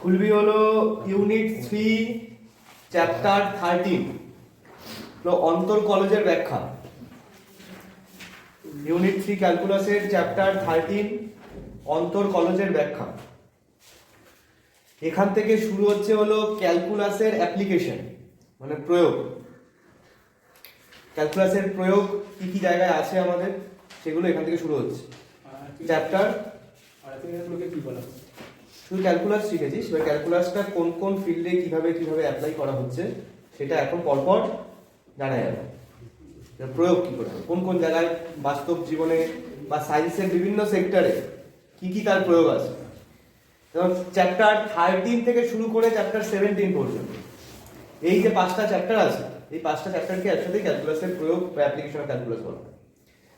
খুলবি হলো unit 3 chapter 13 অন্তর কলেজের ব্যাখ্যা। ইউনিট 3 ক্যালকুলাসের চ্যাপ্টার 13 অন্তর কলেজের ব্যাখ্যা। এখান থেকে শুরু হচ্ছে হলো ক্যালকুলাসের অ্যাপ্লিকেশন, মানে প্রয়োগ। ক্যালকুলাসের প্রয়োগ কি কি জায়গায় আছে আমাদের, সেগুলো এখান থেকে শুরু হচ্ছে। চ্যাপ্টার কি বলা, শুধু ক্যালকুলাস শিখেছিস, এবার ক্যালকুলাসটা কোন কোন ফিল্ডে কিভাবে কিভাবে অ্যাপ্লাই করা হচ্ছে সেটা এখন পরপর জানা যাবে। প্রয়োগ কি করে, কোন কোন জায়গায় বাস্তব জীবনে বা সায়েন্সের বিভিন্ন সেক্টরে কি কি তার প্রয়োগ আছে। যেমন চ্যাপ্টার 13 থেকে শুরু করে চ্যাপ্টার 17 পর্যন্ত এই যে 5টা চ্যাপ্টার আছে, এই 5টা চ্যাপ্টারকে একসাথে ক্যালকুলাসের প্রয়োগ বা অ্যাপ্লিকেশন অফ ক্যালকুলাস বলা হয়।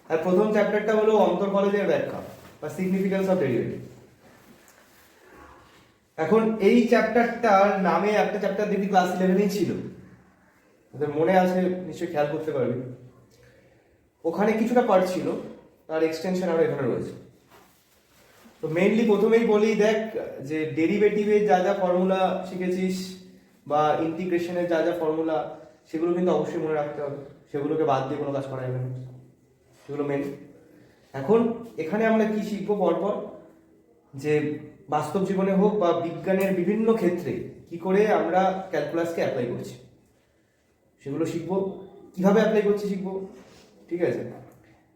আর প্রথম চ্যাপ্টারটা হলো অন্তর কলেজের ব্যাখ্যা বা সিগনিফিকেন্স অফ ডেরিভেটিভ। এখন এই চ্যাপ্টারটার নামে একটা চ্যাপ্টার দেখবি ক্লাস 11এই ছিল, তোদের মনে আছে নিশ্চয়ই, খেয়াল করতে পারবি। ওখানে কিছুটা পার্ট ছিল, তার এক্সটেনশন আরো এখানে রয়েছে। তো মেইনলি প্রথমেই বলি, দেখ যে ডেরিভেটিভের যা যা ফর্মুলা শিখেছিস বা ইন্টিগ্রেশনের যা যা ফর্মুলা, সেগুলো কিন্তু অবশ্যই মনে রাখতে হবে, সেগুলোকে বাদ দিয়ে কোনো কাজ করা যাবে না, সেগুলো মেন। এখন এখানে আমরা কি শিখবো পরপর, যে বাস্তব জীবনে হোক বা বিজ্ঞানের বিভিন্ন ক্ষেত্রে কি করে আমরা ক্যালকুলাসকে অ্যাপ্লাই করছি সেগুলো শিখবো, কিভাবে অ্যাপ্লাই করছি শিখবো, ঠিক আছে?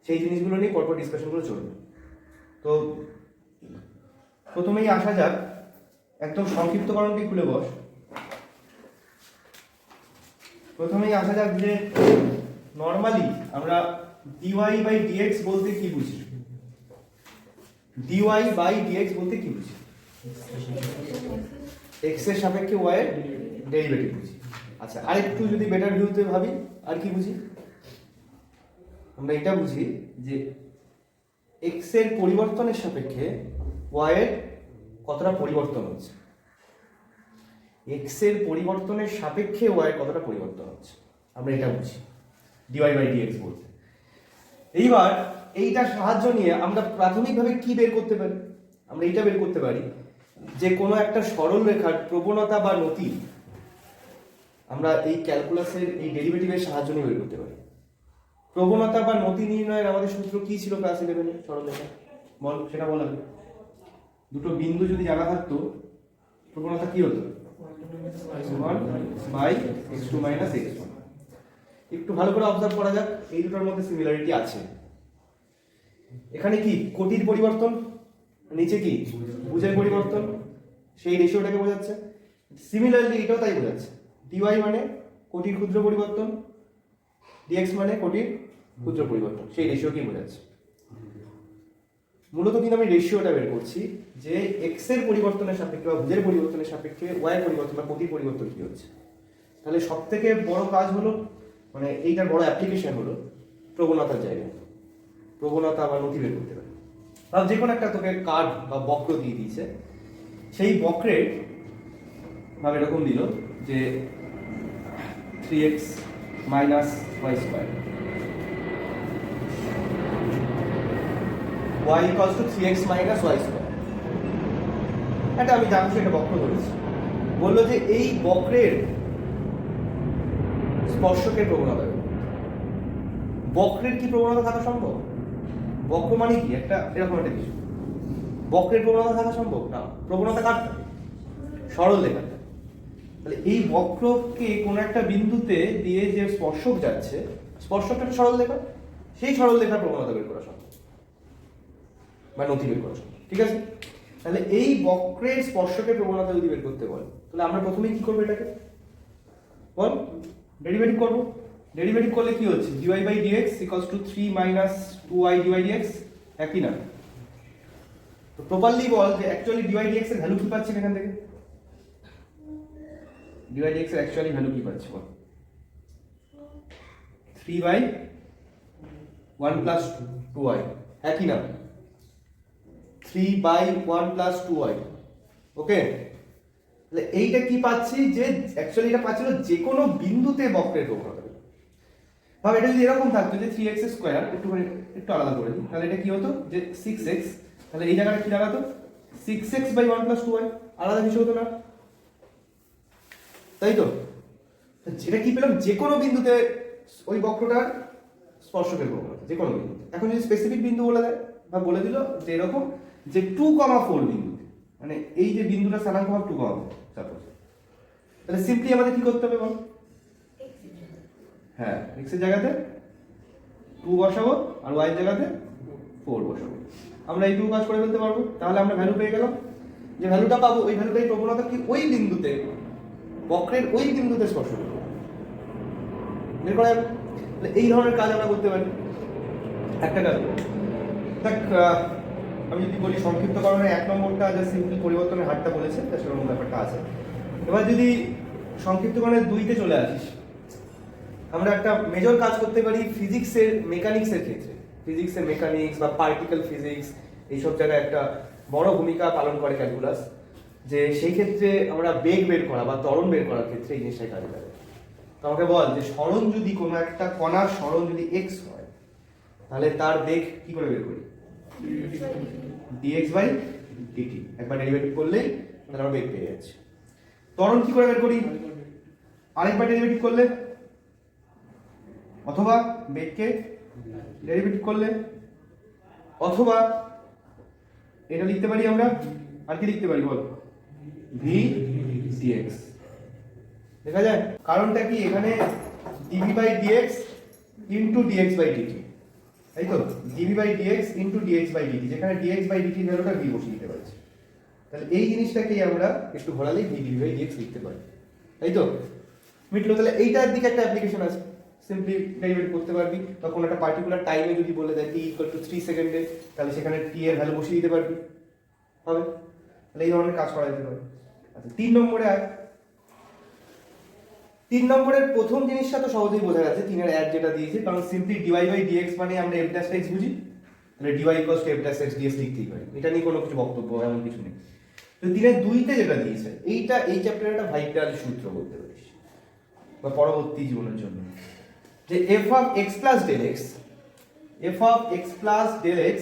সেই জিনিসগুলো নিয়ে পরপর ডিসকাশনগুলো চলবে। তো প্রথমেই আসা যাক, একদম সংক্ষিপ্তকরণটি খুলে বস। প্রথমেই আসা যাক যে নর্মালি আমরা dy বাই dx বলতে কি বুঝি? dy বাই dx বলতে কি বুঝি? x এর সাপেক্ষে y এর ডেরিভেটিভ বুঝি। আচ্ছা, আরেকটু যদি বেটার ভিউতে ভাবি, আর কি বুঝি? আমরা এটা বুঝি যে x এর পরিবর্তনের সাপেক্ষে y এর কতটা পরিবর্তন হচ্ছে, x এর পরিবর্তনের সাপেক্ষে y এর কতটা পরিবর্তন হচ্ছে, আমরা এটা বুঝি dy বাই dx বলতে। এইবার এইটার সাহায্য নিয়ে আমরা প্রাথমিকভাবে কি বের করতে পারি? আমরা এইটা বের করতে পারি যে কোনো একটা সরল রেখার প্রবণতা বা নতি আমরা এই ক্যালকুলাসের এই ডেরিভেটিভের সাহায্য নিয়ে বের করতে পারি। প্রবণতা বা নতি নির্ণয়ের আমাদের সূত্র কি ছিল ক্লাস 11 সরল রেখা? বল, সেটা বলা হবে। দুটো বিন্দু যদি জানা থাকতো, প্রবণতা কি হতো? 1 বাই x2 মাইনাস x1। একটু ভালো করে অবজার্ভ করা যাক, এই দুটোর মধ্যে সিমিলারিটি আছে। এখানে কি কোটির পরিবর্তন, নিচে কি ভুজের পরিবর্তন, সেই রেশিওটাকে বোঝাচ্ছে। সিমিলারলি এটাও তাই বোঝাচ্ছে, dy মানে কোটির ক্ষুদ্র পরিবর্তন, dx মানে কোটির ক্ষুদ্র পরিবর্তন, সেই রেশিওকেই বোঝাচ্ছে। মূলত কিন্তু আমি রেশিওটা বের করছি যে x এর পরিবর্তনের সাপেক্ষে বা ভুজের পরিবর্তনের সাপেক্ষে y এর পরিবর্তন বা কোটির পরিবর্তন কি হচ্ছে। তাহলে সব থেকে বড় কাজ হলো, মানে এইটার বড় অ্যাপ্লিকেশন হলো প্রবণতার জায়গায়, প্রবণতা বা নতি বের করতে পারে। ভাব যে কোনো একটা তোকে কার্ভ বা বক্র দিয়ে দিয়েছে, সেই বক্রের ভাব এরকম দিল যে 3x minus y square, y equals to 3x minus y square. এটা আমি জানছি, একটা বক্র ধরেছি, বললো যে এই বক্রের স্পর্শকের প্রবণতা। বক্রের কি প্রবণতা থাকা সম্ভব? বক্র মানে কি একটা এরকম একটা কিছু, বক্রের প্রবণতা থাকা সম্ভব না। প্রবণতা কার থাকে? সরল রেখার। তাহলে এই বক্রকে কোন একটা বিন্দুতে দিয়ে যে স্পর্শক যাচ্ছে, স্পর্শকটা একটা সরল রেখা, সেই সরল রেখার প্রবণতা বের করা সম্ভব বা নতি বের করা সম্ভব, ঠিক আছে? তাহলে এই বক্রের স্পর্শকের প্রবণতা যদি বের করতে বল, তাহলে আমরা প্রথমেই কি করবো? এটাকে বল, ডেরিভেটিভ করবো। ডেরিভেটিভ করলে কি হচ্ছে? dy by dx equals to 3 minus 2y dy dx, একই না? তো প্রপারলি বল যে অ্যাকচুয়ালি dy dx এর ভ্যালু কি পাচ্ছি এখান থেকে? dy dx এর অ্যাকচুয়ালি ভ্যালু কি পাচ্ছি বল? 3 বাই 1 প্লাস 2y, একই না? 3 বাই 1 প্লাস 2y, ওকে? তাহলে এইটা কি পাচ্ছি? যে অ্যাকচুয়ালি এটা পাচ্ছিল যে কোনো বিন্দুতে বক্রের প্রবণতা। ভাব এটা যদি এরকম থাকতো যে 3x স্কয়ার, একটু আলাদা করে দিই, তাহলে এটা কি হতো? যে 6x, তাহলে এই জায়গাটা কি দাঁড়াতো? 6x বাই 1 প্লাস 2y, আলাদা কিছু হতো না, তাই তো? যেটা কি পেলাম, যে কোনো বিন্দুতে ওই বক্রটার স্পর্শকের প্রবণতা, যে কোনো বিন্দুতে। এখন যদি স্পেসিফিক বিন্দু বলে দেয় বা বলে দিল যে এরকম যে 2,4 বিন্দু, মানে এই যে বিন্দুটা স্থানাঙ্ক হবে 2,4, সাপোজ, তাহলে সিম্পলি আমাদের কি করতে হবে বল? হ্যাঁ, x এর জায়গাতে 2 বসাবো আর y এর জায়গাতে 4 বসাবো। আমরা এইটুকু কাজ করে ফেলতে পারবো। তাহলে আমরা ভ্যালু পেয়ে গেলাম। যে ভ্যালুটা পাবো ওই ভ্যালুটাই প্রবণতা কি ওই বিন্দুতে, বক্রের ওই বিন্দুতে স্পর্শ করবে, বের করা যাবে। এই ধরনের কাজ আমরা করতে পারি। একটা কাজ দেখ, আমি যদি বলি সংক্ষিপ্তকরণে 1 নম্বরটা যে সিম্পল পরিবর্তনের হারটা বলেছে সেরকম ব্যাপারটা আছে। এবার যদি সংক্ষিপ্তকরণের 2তে চলে আসিস, আমরা একটা মেজর কাজ করতে পারি ফিজিক্সের মেকানিক্সের ক্ষেত্রে। ফিজিক্সের মেকানিক্স বা পার্টিকেল ফিজিক্স এইসব জায়গায় একটা বড় ভূমিকা পালন করে ক্যালকুলাস। যে সেই ক্ষেত্রে আমরা বেগ বের করা বা ত্বরণ বের করার ক্ষেত্রে এই জিনিসটাই কাজে লাগে। তো আমাকে বল যে সরণ যদি কোনো একটা কণার সরণ যদি x হয়, তাহলে তার বেগ কি করে বের করি? dx বাই dt, একবার ডেরিভেটিভ করলেই তাহলে আমরা বেগ পেয়ে যাচ্ছি। ত্বরণ কি করে বের করি? আরেকবার ডেরিভেটিভ করলে, অথবা বেগকে ডেরিভেটিভ করলে, অথবা এটা লিখতে পারি আমরা, আর কি লিখতে পারি বল? v dx। দেখা যায় কারণটা কি, এখানে dv by dx into dx by dt, তাই তো? dv by dx into dx by dt, যেখানে dx বাই dt ভ্যালুটা v বসিয়ে দিতে পারছি। তাহলে এই জিনিসটাকেই আমরা একটু ঘোরালেই v dv বাই dx লিখতে পারি, তাই তো? মিটলো। তাহলে এইটার দিকে একটা অ্যাপ্লিকেশন আছে, সিম্পলি ডেরিভেটিভ করতে পারবি। বা কোনো একটা পার্টিকুলার টাইমে যদি বলে দেয় t = 3 সেকেন্ডে, তাহলে সেখানে t এর ভ্যালু বসিয়ে দিতে পারবি, হবে। তাহলে এই ধরনের কাজ করা যেতে পারে। আচ্ছা, 3 নম্বরে আয়। 3 নম্বরের প্রথম জিনিসটা তো সহজেই বোঝা গেছে, 3 এর অ্যাড যেটা দিয়েছে, কারণ সিম্পলি dy বাই dx মানে আমরা f dash x বুঝি, তাহলে dy = f dash x ds লিখতেই পারি, এটা নিয়ে কোনো কিছু বক্তব্য এমন কিছু নেই। তো 3 এর 2তে যেটা দিয়েছে, এইটা এই চ্যাপ্টারের একটা ভাইটাল সূত্র বলতে পারিস বা পরবর্তী জীবনের জন্য, যে f of x plus del x, f of x plus del x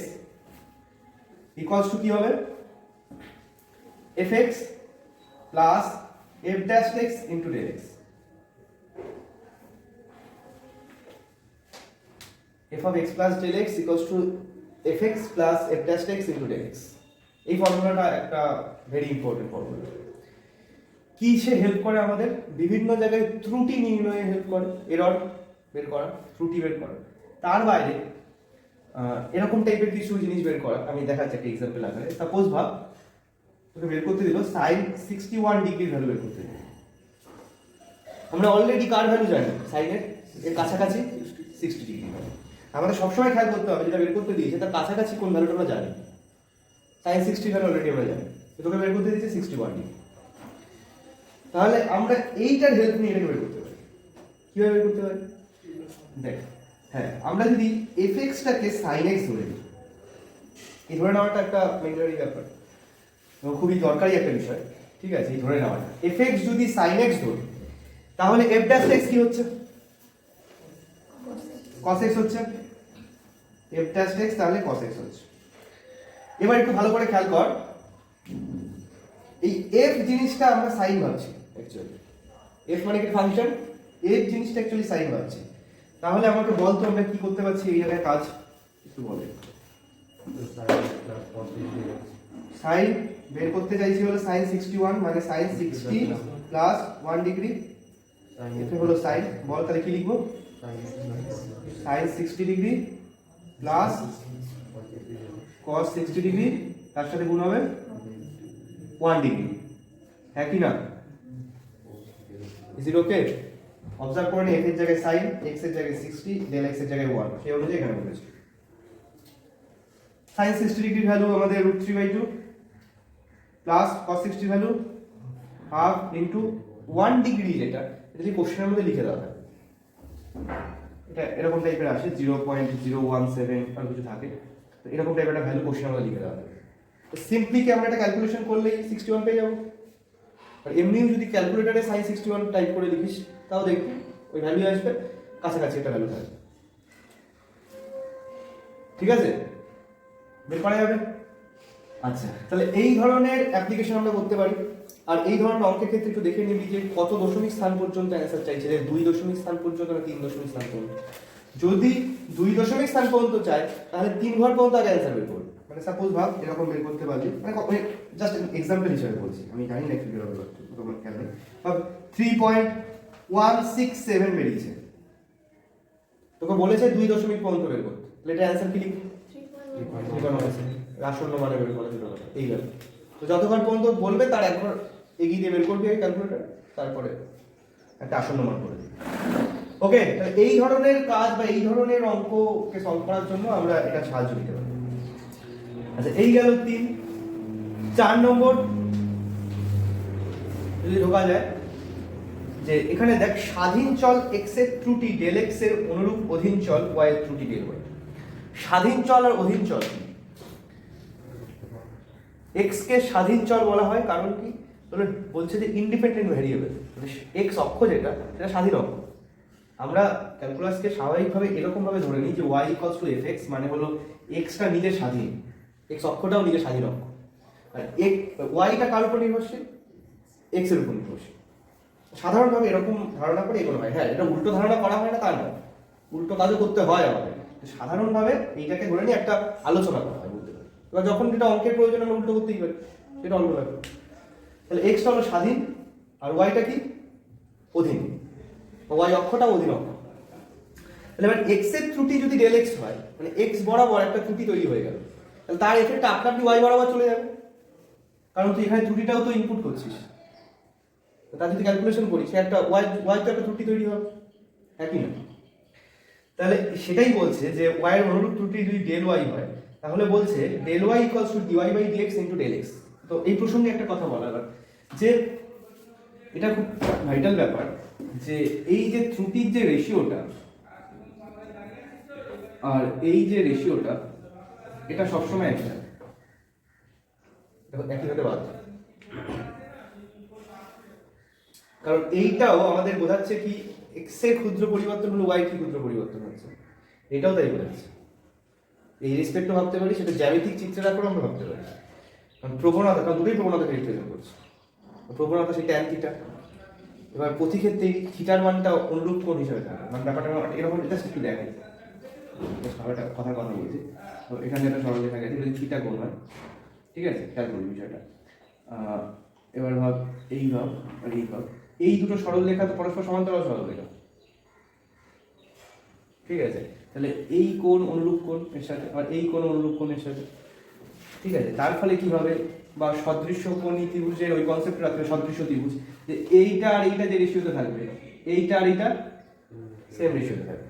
equals to কি হবে? fx plus f dash x into del x। f of x plus del x equals to fx plus f dash x into del x। এই ফর্মুলাটা একটা very important formula. কি সে help করে আমাদের? বিভিন্ন জায়গায় ত্রুটি নির্ণয়ে হেল্প করে, এরর বের করা, ত্রুটি বের করা। তার বাইরে এরকম টাইপের কিছু জিনিস বের করা, আমি দেখাচ্ছি একটা এক্সাম্পল আকারে। সাপোজ ভাব তোকে বের করতে দিল sin 61 ডিগ্রি ভ্যালু বের করতে দিল। আমরা অলরেডি কার ভ্যালু জানি? সাইনের এর কাছাকাছি 60 ডিগ্রি ভ্যালু। আমাদের সবসময় খেয়াল করতে হবে যেটা বের করতে দিয়েছে তার কাছাকাছি কোন ভ্যালুটা আমরা জানি। sin 60 ভ্যালু অলরেডি আমরা জানি, তোকে বের করতে দিয়েছে 61 ডিগ্রি। তাহলে আমরা এইটার হেল্প নিয়ে এটাকে বের করতে পারি। কিভাবে বের করতে পারি? দেখ, হ্যাঁ, আমরা যদি fx টাকে sin x ধরে নিই, এই ধরে নেওয়াটা একটা মেন্টালি ব্যাপার, খুবই দরকারি একটা বিষয়, ঠিক আছে? এই ধরে নেওয়াটা fx যদি sin x ধরি, তাহলে f dash x কি হচ্ছে? cos x হচ্ছে। f dash x তাহলে cos x হচ্ছে। এবার একটু ভালো করে খেয়াল কর, এই f জিনিসটা আমরা sin ভাবছি অ্যাকচুয়ালি। f মানে কি ফাংশন, f জিনিসটা অ্যাকচুয়ালি sin ভাবছি। তাহলে আমাকে বল তো আমরা কি করতে পারছি এই জায়গায় কাজ, একটু বলে। sin বের করতে চাইছি হলো sin 61 মানে sin 60 প্লাস 1 ডিগ্রি, এটা হলো sin। বল তাহলে কি লিখবো? sin 60 degree plus cos 60 degree, তার সাথে গুণ হবে 1 ডিগ্রি, হ্যাঁ কি না? Is it okay? অবজার্ভ করে f এর জায়গায় sin, x এর জায়গায় 60, del x এর জায়গায় 1, সেই অনুযায়ী এখানে বলেছি। sin 60 ডিগ্রি ভ্যালু আমাদের √3/2 plus cos 60 value half into 1 degree, যেটা এটা যদি কোশ্চেনের মধ্যে লিখে দেওয়া থাকে, এটা এরকম টাইপের আসে 0.017 আর কিছু থাকে, তো এরকম টাইপের একটা ভ্যালু কোশ্চেনের মধ্যে লিখে দেওয়া থাকে। তো সিম্পলি কি আমরা এটা ক্যালকুলেশন করলেই 61 পেয়ে যাবো। আর এমনিও যদি ক্যালকুলেটরে sin 61 টাইপ করে লিখিস তাও দেখবি ওই ভ্যালু আসবে, কাছাকাছি একটা ভ্যালু থাকবে, ঠিক আছে? বের করা যাবে। আচ্ছা, তাহলে এই ধরনের অ্যাপ্লিকেশন আমরা করতে পারি। আর এই ধরনের অঙ্কের ক্ষেত্রে একটু দেখে নিবি যে কত দশমিক স্থান পর্যন্ত অ্যান্সার চাইছে, যে 2 দশমিক স্থান পর্যন্ত না 3 দশমিক স্থান পর্যন্ত। যদি 2 দশমিক স্থান পর্যন্ত চায় তাহলে 3 ঘর পর্যন্ত আগে অ্যান্সার বের করবে। মানে সাপোজ ভাব এরকম বের করতে পারলি, মানে জাস্ট এক্সাম্পল হিসেবে বলছি, আমি জানি না কি বেরোবে, তোমার খেয়াল নেই। ভাব 3.167 বেরিয়েছে, তোকে বলেছে 2 দশমিক পর্যন্ত বের করতে, তাহলে এটা অ্যান্সার কি লিখবি? 3.1 আসন্ন মানে বের করা যেতে পারে এই ব্যাপার। তো যতক্ষণ পর্যন্ত বলবে তার একবার এগিয়ে দিয়ে বের করবি ক্যালকুলেটর, তারপরে একটা আসন্ন মান করে দিবি। ওকে, এই ধরনের কাজ বা এই ধরনের অঙ্ককে সলভ করার জন্য আমরা এটা সাহায্য নিতে পারি। আচ্ছা, এই গেল 3। 4 নম্বর যদি ঢোকা যায়, যে এখানে দেখ স্বাধীন চল x এর ত্রুটি ডেল x এর অনুরূপ অধীন চল y এর ত্রুটি ডেল y। স্বাধীন চল আর অধীন চল, x কে স্বাধীন চল বলা হয় কারণ কি বলছে যে ইন্ডিপেন্ডেন্ট ভেরিয়েবল, মানে x অক্ষ যেটা সেটা স্বাধীন অক্ষ। আমরা ক্যালকুলাসকে স্বাভাবিকভাবে এরকম ভাবে ধরে নিই যে y = fx, মানে হলো x টা নিজে স্বাধীন, x অক্ষটাও নিজে স্বাধীন অক্ষ, আর y টা কার উপর নির্ভরশীল? x এর উপর নির্ভরশীল। সাধারণভাবে এরকম ধারণা করে এগোনো হয়। হ্যাঁ, এটা উল্টো ধারণা করা হয় না তার নয়, উল্টো কাজও করতে হয় আমাদের। সাধারণভাবে এইটাকে ধরে নিয়ে একটা আলোচনা করা হয় বলতে পারি। এবার যখন যেটা অঙ্কের প্রয়োজন আমরা উল্টো করতেই পারি, সেটা অন্য ব্যাপার। তাহলে এক্সটা হলো স্বাধীন আর ওয়াইটা কি? অধীন। ওয়াই অক্ষটা অধীন অক্ষ। তাহলে এবার এক্স এর ত্রুটি যদি ডেল এক্স হয়, মানে এক্স বরাবর একটা ত্রুটি তৈরি হয়ে গেল, তাহলে তার এফেক্টটা আপনা ওয়াই বরাবর চলে যাবে, কারণ তুই এখানে ত্রুটিটাও তো ইনপুট করছিস। তার যদি ক্যালকুলেশন করি, সে একটা ওয়াই তো একটা ত্রুটি তৈরি হবে, একই না? তাহলে সেটাই বলছে যে ওয়াই এর অনুরূপ ত্রুটি যদি ডেল ওয়াই হয়, তাহলে বলছে del y equals to dy by dx into del x. তো এই প্রসঙ্গে একটা কথা বলা এবার, যে এটা খুব ভাইটাল ব্যাপার, যে এই যে ত্রুটির যে রেশিওটা আর এই যে রেশিওটা, এটা সবসময় একই থাকে, একই হতে বাধ্য। কারণ এইটাও আমাদের বোঝাচ্ছে কি এক্স এর ক্ষুদ্র পরিবর্তন হলো ওয়াই কি ক্ষুদ্র পরিবর্তন হচ্ছে, এটাও তাই বোঝাচ্ছে। এই রেসপেক্টও ভাবতে পারি, সেটা জ্যামিতিক চিত্রের আকারেও আমরা ভাবতে পারি। কারণ প্রবণতা, কারণ দুটোই প্রবণতাকে রিপ্রেজেন্ট করছে। প্রবণতা সেই ট্যান থিটা, এবার প্রতি ক্ষেত্রে থিটার মানটা অনুরূপ কোণ হিসেবে থাকে, মানে ব্যাপারটা এরকম। এটা একটু দেখে কথার কথা বলছি, তো এখানে একটা সরলরেখা গেছে, যদি থিটা কোণ হয়, ঠিক আছে, খেয়াল করবি বিষয়টা। এবার ভাব এই ভাব আর এই ভাব, এই দুটো সরলরেখা তো পরস্পর সমান্তরাল সরলরেখা, ঠিক আছে? তাহলে এই কোণ অনুরূপ কোণ এর সাথে, আর এই কোণ অনুরূপ কোণের সাথে, ঠিক আছে? তার ফলে কি হবে, বা সদৃশ্য কোণী ত্রিভুজের ওই কনসেপ্ট রাখবে, সদৃশ্য ত্রিভুজ, যে এইটা আর এইটা যে রেশিওতে থাকবে, এইটা আর এইটা সেম রেশিওতে থাকবে,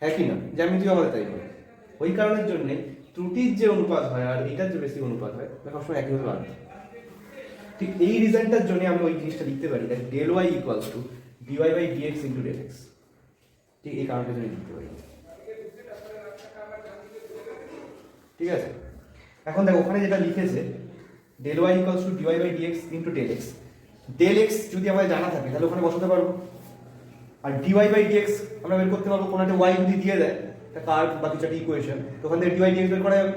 হ্যাঁ কি না? জ্যামিতিও আমাদের তাই হবে। ওই কারণের জন্য ত্রুটির যে অনুপাত হয় আর এইটার যে বেশি অনুপাত হয়, সবসময় একই হতে পারে। ঠিক এই রিজনটার জন্য আমরা ওই জিনিসটা লিখতে পারি, দেখ del y equals to dy by dx into del x. ঠিক এই কারণটার জন্য লিখতে পারি, ঠিক আছে? এখন দেখ ওখানে যেটা লিখেছে del y equals to dy by dx into del x, del x যদি আমাদের জানা থাকে তাহলে ওখানে বসাতে পারবো, আর ডিওয়াই বাই ডিএক্স আমরা বের করতে পারবো। কোনো একটা ওয়াই যদি দিয়ে দেয় একটা কার্ভ বা কিছু একটা ইকুয়েশন, তো ওখান থেকে ডিওয়াই ডিএক্স বের করা যাবে,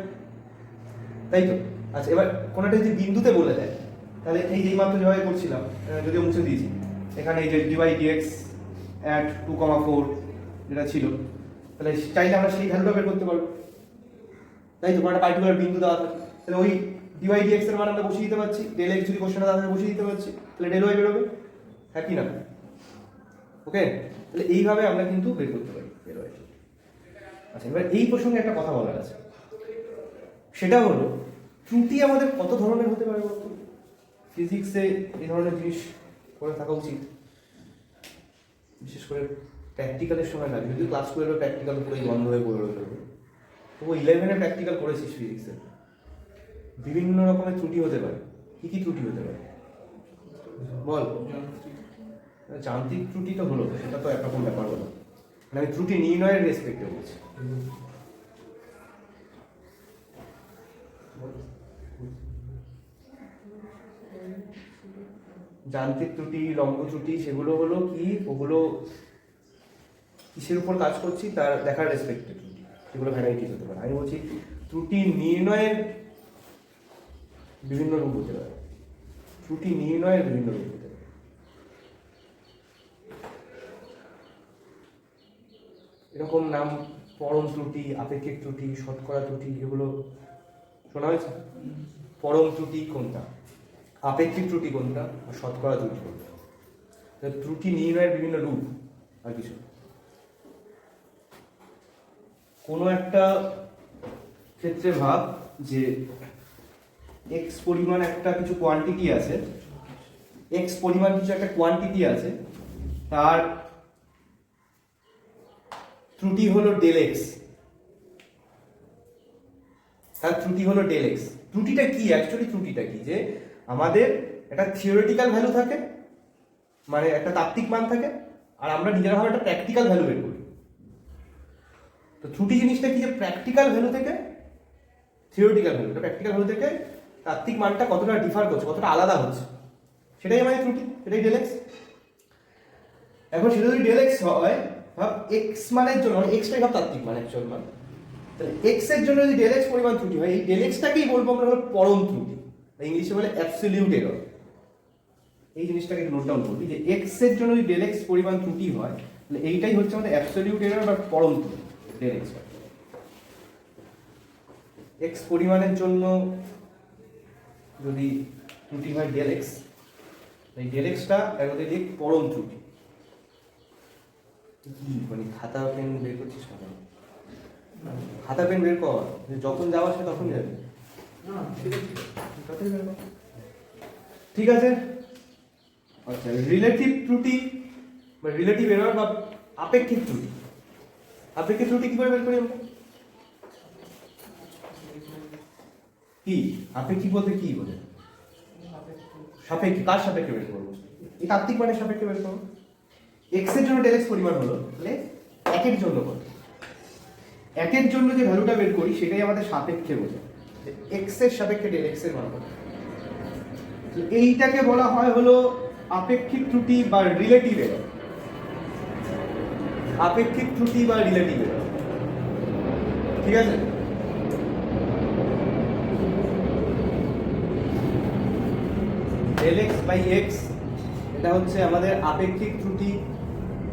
তাই তো? আচ্ছা, এবার কোনো একটা যদি বিন্দুতে বলে দেয়, তাহলে এই যেই মাত্র যেভাবে করছিলাম, যদিও মুছে দিয়েছি, এখানে এই যে ডিওয়াই ডিএক্স অ্যাট 2,4 যেটা ছিল, তাহলে চাইলে আমরা সেই ভ্যালুটা বের করতে পারবো, তাই তো? কোনো একটা পার্টিকুলার বিন্দু দেওয়া থাকে, তাহলে ওই ডিওয়াই ডিএক্স এর মান আমরা বসিয়ে দিতে পারছি, ডেল এক্স যদি কোশ্চেনে দেওয়া থাকে বসিয়ে দিতে পারছি, তাহলে ডেল ওয়াই বেরোবে, হ্যাঁ কি না? ওকে, তাহলে এইভাবে আমরা কিন্তু বের করতে পারি ডেল ওয়াই। আচ্ছা, এবার এই প্রসঙ্গে একটা কথা বলার আছে, সেটা হলো ত্রুটি আমাদের কত ধরনের হতে পারে বলতো? ফিজিক্সে এই ধরনের জিনিস করে থাকা উচিত, বিশেষ করে প্র্যাকটিক্যালের সময় না, যদি ক্লাস 12 প্র্যাকটিক্যাল করেই বন্ধ হয়ে পড়ে রয়েছে, তবু 11-এ প্র্যাকটিক্যাল করেছিস ফিজিক্সে, বিভিন্ন রকমের ত্রুটি হতে পারে। কি কি ত্রুটি হতে পারে বল? যান্ত্রিক ত্রুটি তো হলো, সেটা তো একরকম ব্যাপার হলো, মানে আমি ত্রুটি নির্ণয়ের রেসপেক্টে বলছি। যান্ত্রিক ত্রুটি, লম্ব ত্রুটি, সেগুলো হলো কি, ওগুলো কিসের উপর কাজ করছি তার দেখার রেসপেক্টে ত্রুটি, সেগুলো ভ্যারাইটিস হতে পারে। আমি বলছি ত্রুটি নির্ণয়ের বিভিন্ন রূপ হতে পারে, ত্রুটি নির্ণয়ের বিভিন্ন রূপ হতে পারে। এরকম নাম পরম ত্রুটি, আপেক্ষিক ত্রুটি, শতকরা ত্রুটি, এগুলো শোনা হয়েছে? পরম ত্রুটি কোনটা, আপেক্ষিক ত্রুটি কোনটা, আর শতকরা ত্রুটি কোনটা? ত্রুটি নির্ণয়ের বিভিন্ন রূপ, আর কিছু। কোনো একটা ক্ষেত্রে ভাব যে এক্স পরিমাণ একটা কিছু কোয়ান্টিটি আছে, এক্স পরিমাণ কিছু একটা কোয়ান্টিটি আছে, তার ত্রুটি হলো ডেল এক্স, তার ত্রুটি হলো ডেল এক্স। ত্রুটিটা কি অ্যাকচুয়ালি? ত্রুটিটা কি যে আমাদের একটা থিওরিটিক্যাল ভ্যালু থাকে, মানে একটা তাত্ত্বিক মান থাকে, আর আমরা নিজেরা ভাবে একটা প্র্যাকটিক্যাল ভ্যালু বের করি। তো ত্রুটি জিনিসটা কি যে প্র্যাকটিক্যাল ভ্যালু থেকে থিওরিটিক্যাল ভ্যালু, প্র্যাকটিক্যাল ভ্যালু থেকে তাত্ত্বিক মানটা কতটা ডিফার করছে, কতটা আলাদা হচ্ছে, সেটাই আমাদের ত্রুটি, সেটাই ডেল এক্স। এখন সেটা যদি ডেল এক্স হয়, ভাব এক্স মানের জন্য, এক্সটাই ভাব তাত্ত্বিক মান, অ্যাকচুয়াল মান, তাহলে এক্স এর জন্য যদি ডেল এক্স পরিমাণ ত্রুটি হয়, এই ডেল এক্সটাকেই বলবো আমরা হলো পরম ত্রুটি, ইংলিশে বলে অ্যাবসলিউট এরর। এই জিনিসটাকে নোট ডাউন করবি যে এক্স এর জন্য যদি ডেল এক্স পরিমাণ ত্রুটি হয়, তাহলে এইটাই হচ্ছে আমাদের অ্যাবসলিউট এরর বা পরম ত্রুটি, ডেল এক্স। এক্স পরিমাণের জন্য যদি ত্রুটি হয় ডেল এক্স, এই ডেল এক্সটা আমাদের দিক পরম ত্রুটি। কি মানে খাতা পেন বের করছিস না? খাতা পেন বের কর, যখন যাওয়া সে তখন যাবে। ঠিক আছে। আচ্ছা, রিলেটিভ ত্রুটি বা রিলেটিভ এরর বা আপেক্ষিক ত্রুটি, আপেক্ষিক ত্রুটি কি করে বের করি আমরা? কি আপেক্ষিক বলতে কি বোঝে? সাপেক্ষে, কার সাপেক্ষে বের করবো? এই তাত্ত্বিক মানের সাপেক্ষে বের করবো। এক্স এর জন্য ডেল এক্স পরিমাণ হলো, তাহলে একের জন্য কত, একের জন্য যে ভ্যালুটা বের করি সেটাই আমাদের সাপেক্ষে বোঝে, এক্স এর সাপেক্ষে ডেল এক্স এর মান কত। এইটাকে বলা হয় হলো আপেক্ষিক ত্রুটি বা রিলেটিভ এরর, আপেক্ষিক ত্রুটি বা রিলেটিভ এরর। ঠিক আছে। ডেল এক্স বাই এক্স এটা হচ্ছে আমাদের আপেক্ষিক ত্রুটি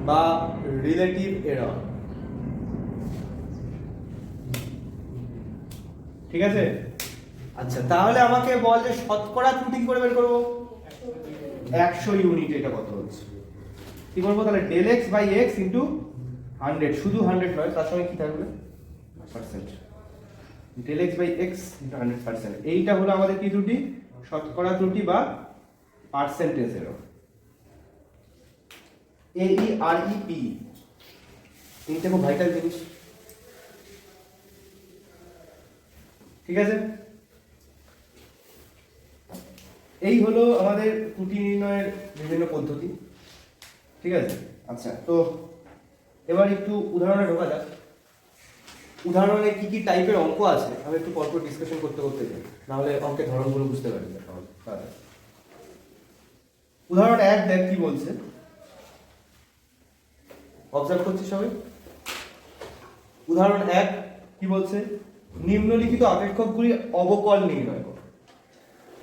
বা রিলেটিভ এরর। ঠিক আছে। আচ্ছা, তাহলে আমাকে বল যে শতকরা ত্রুটি কি করে বের করবো? 100 ইউনিট, এটা কত হচ্ছে? কি করবো তাহলে? Del x by x into 100, শুধু 100 নয়, তার সঙ্গে কি থাকবে? Percent. Del x by x into 100%, এইটা হলো আমাদের কি ত্রুটি? শতকরা ত্রুটি বা পার্সেন্টেজ এরর। AEREP, এইটা খুব ভাইটাল জিনিস। ঠিক আছে। এই হলো আমাদের ত্রুটি নির্ণয়ের বিভিন্ন পদ্ধতি। ঠিক আছে। আচ্ছা, তো এবার একটু উদাহরণে ঢোকা যাক। উদাহরণে কি কি টাইপের অঙ্ক আছে আমি একটু পরপর ডিসকাশন করতে করতে যাই, নাহলে অঙ্কের ধরনগুলো বুঝতে পারি না। উদাহরণ 1 দেখ কি বলছে, অবজার্ভ করছি সবাই। উদাহরণ 1 কি বলছে? নিম্নলিখিত আপেক্ষকগুলি অবকল নির্ণয় করো।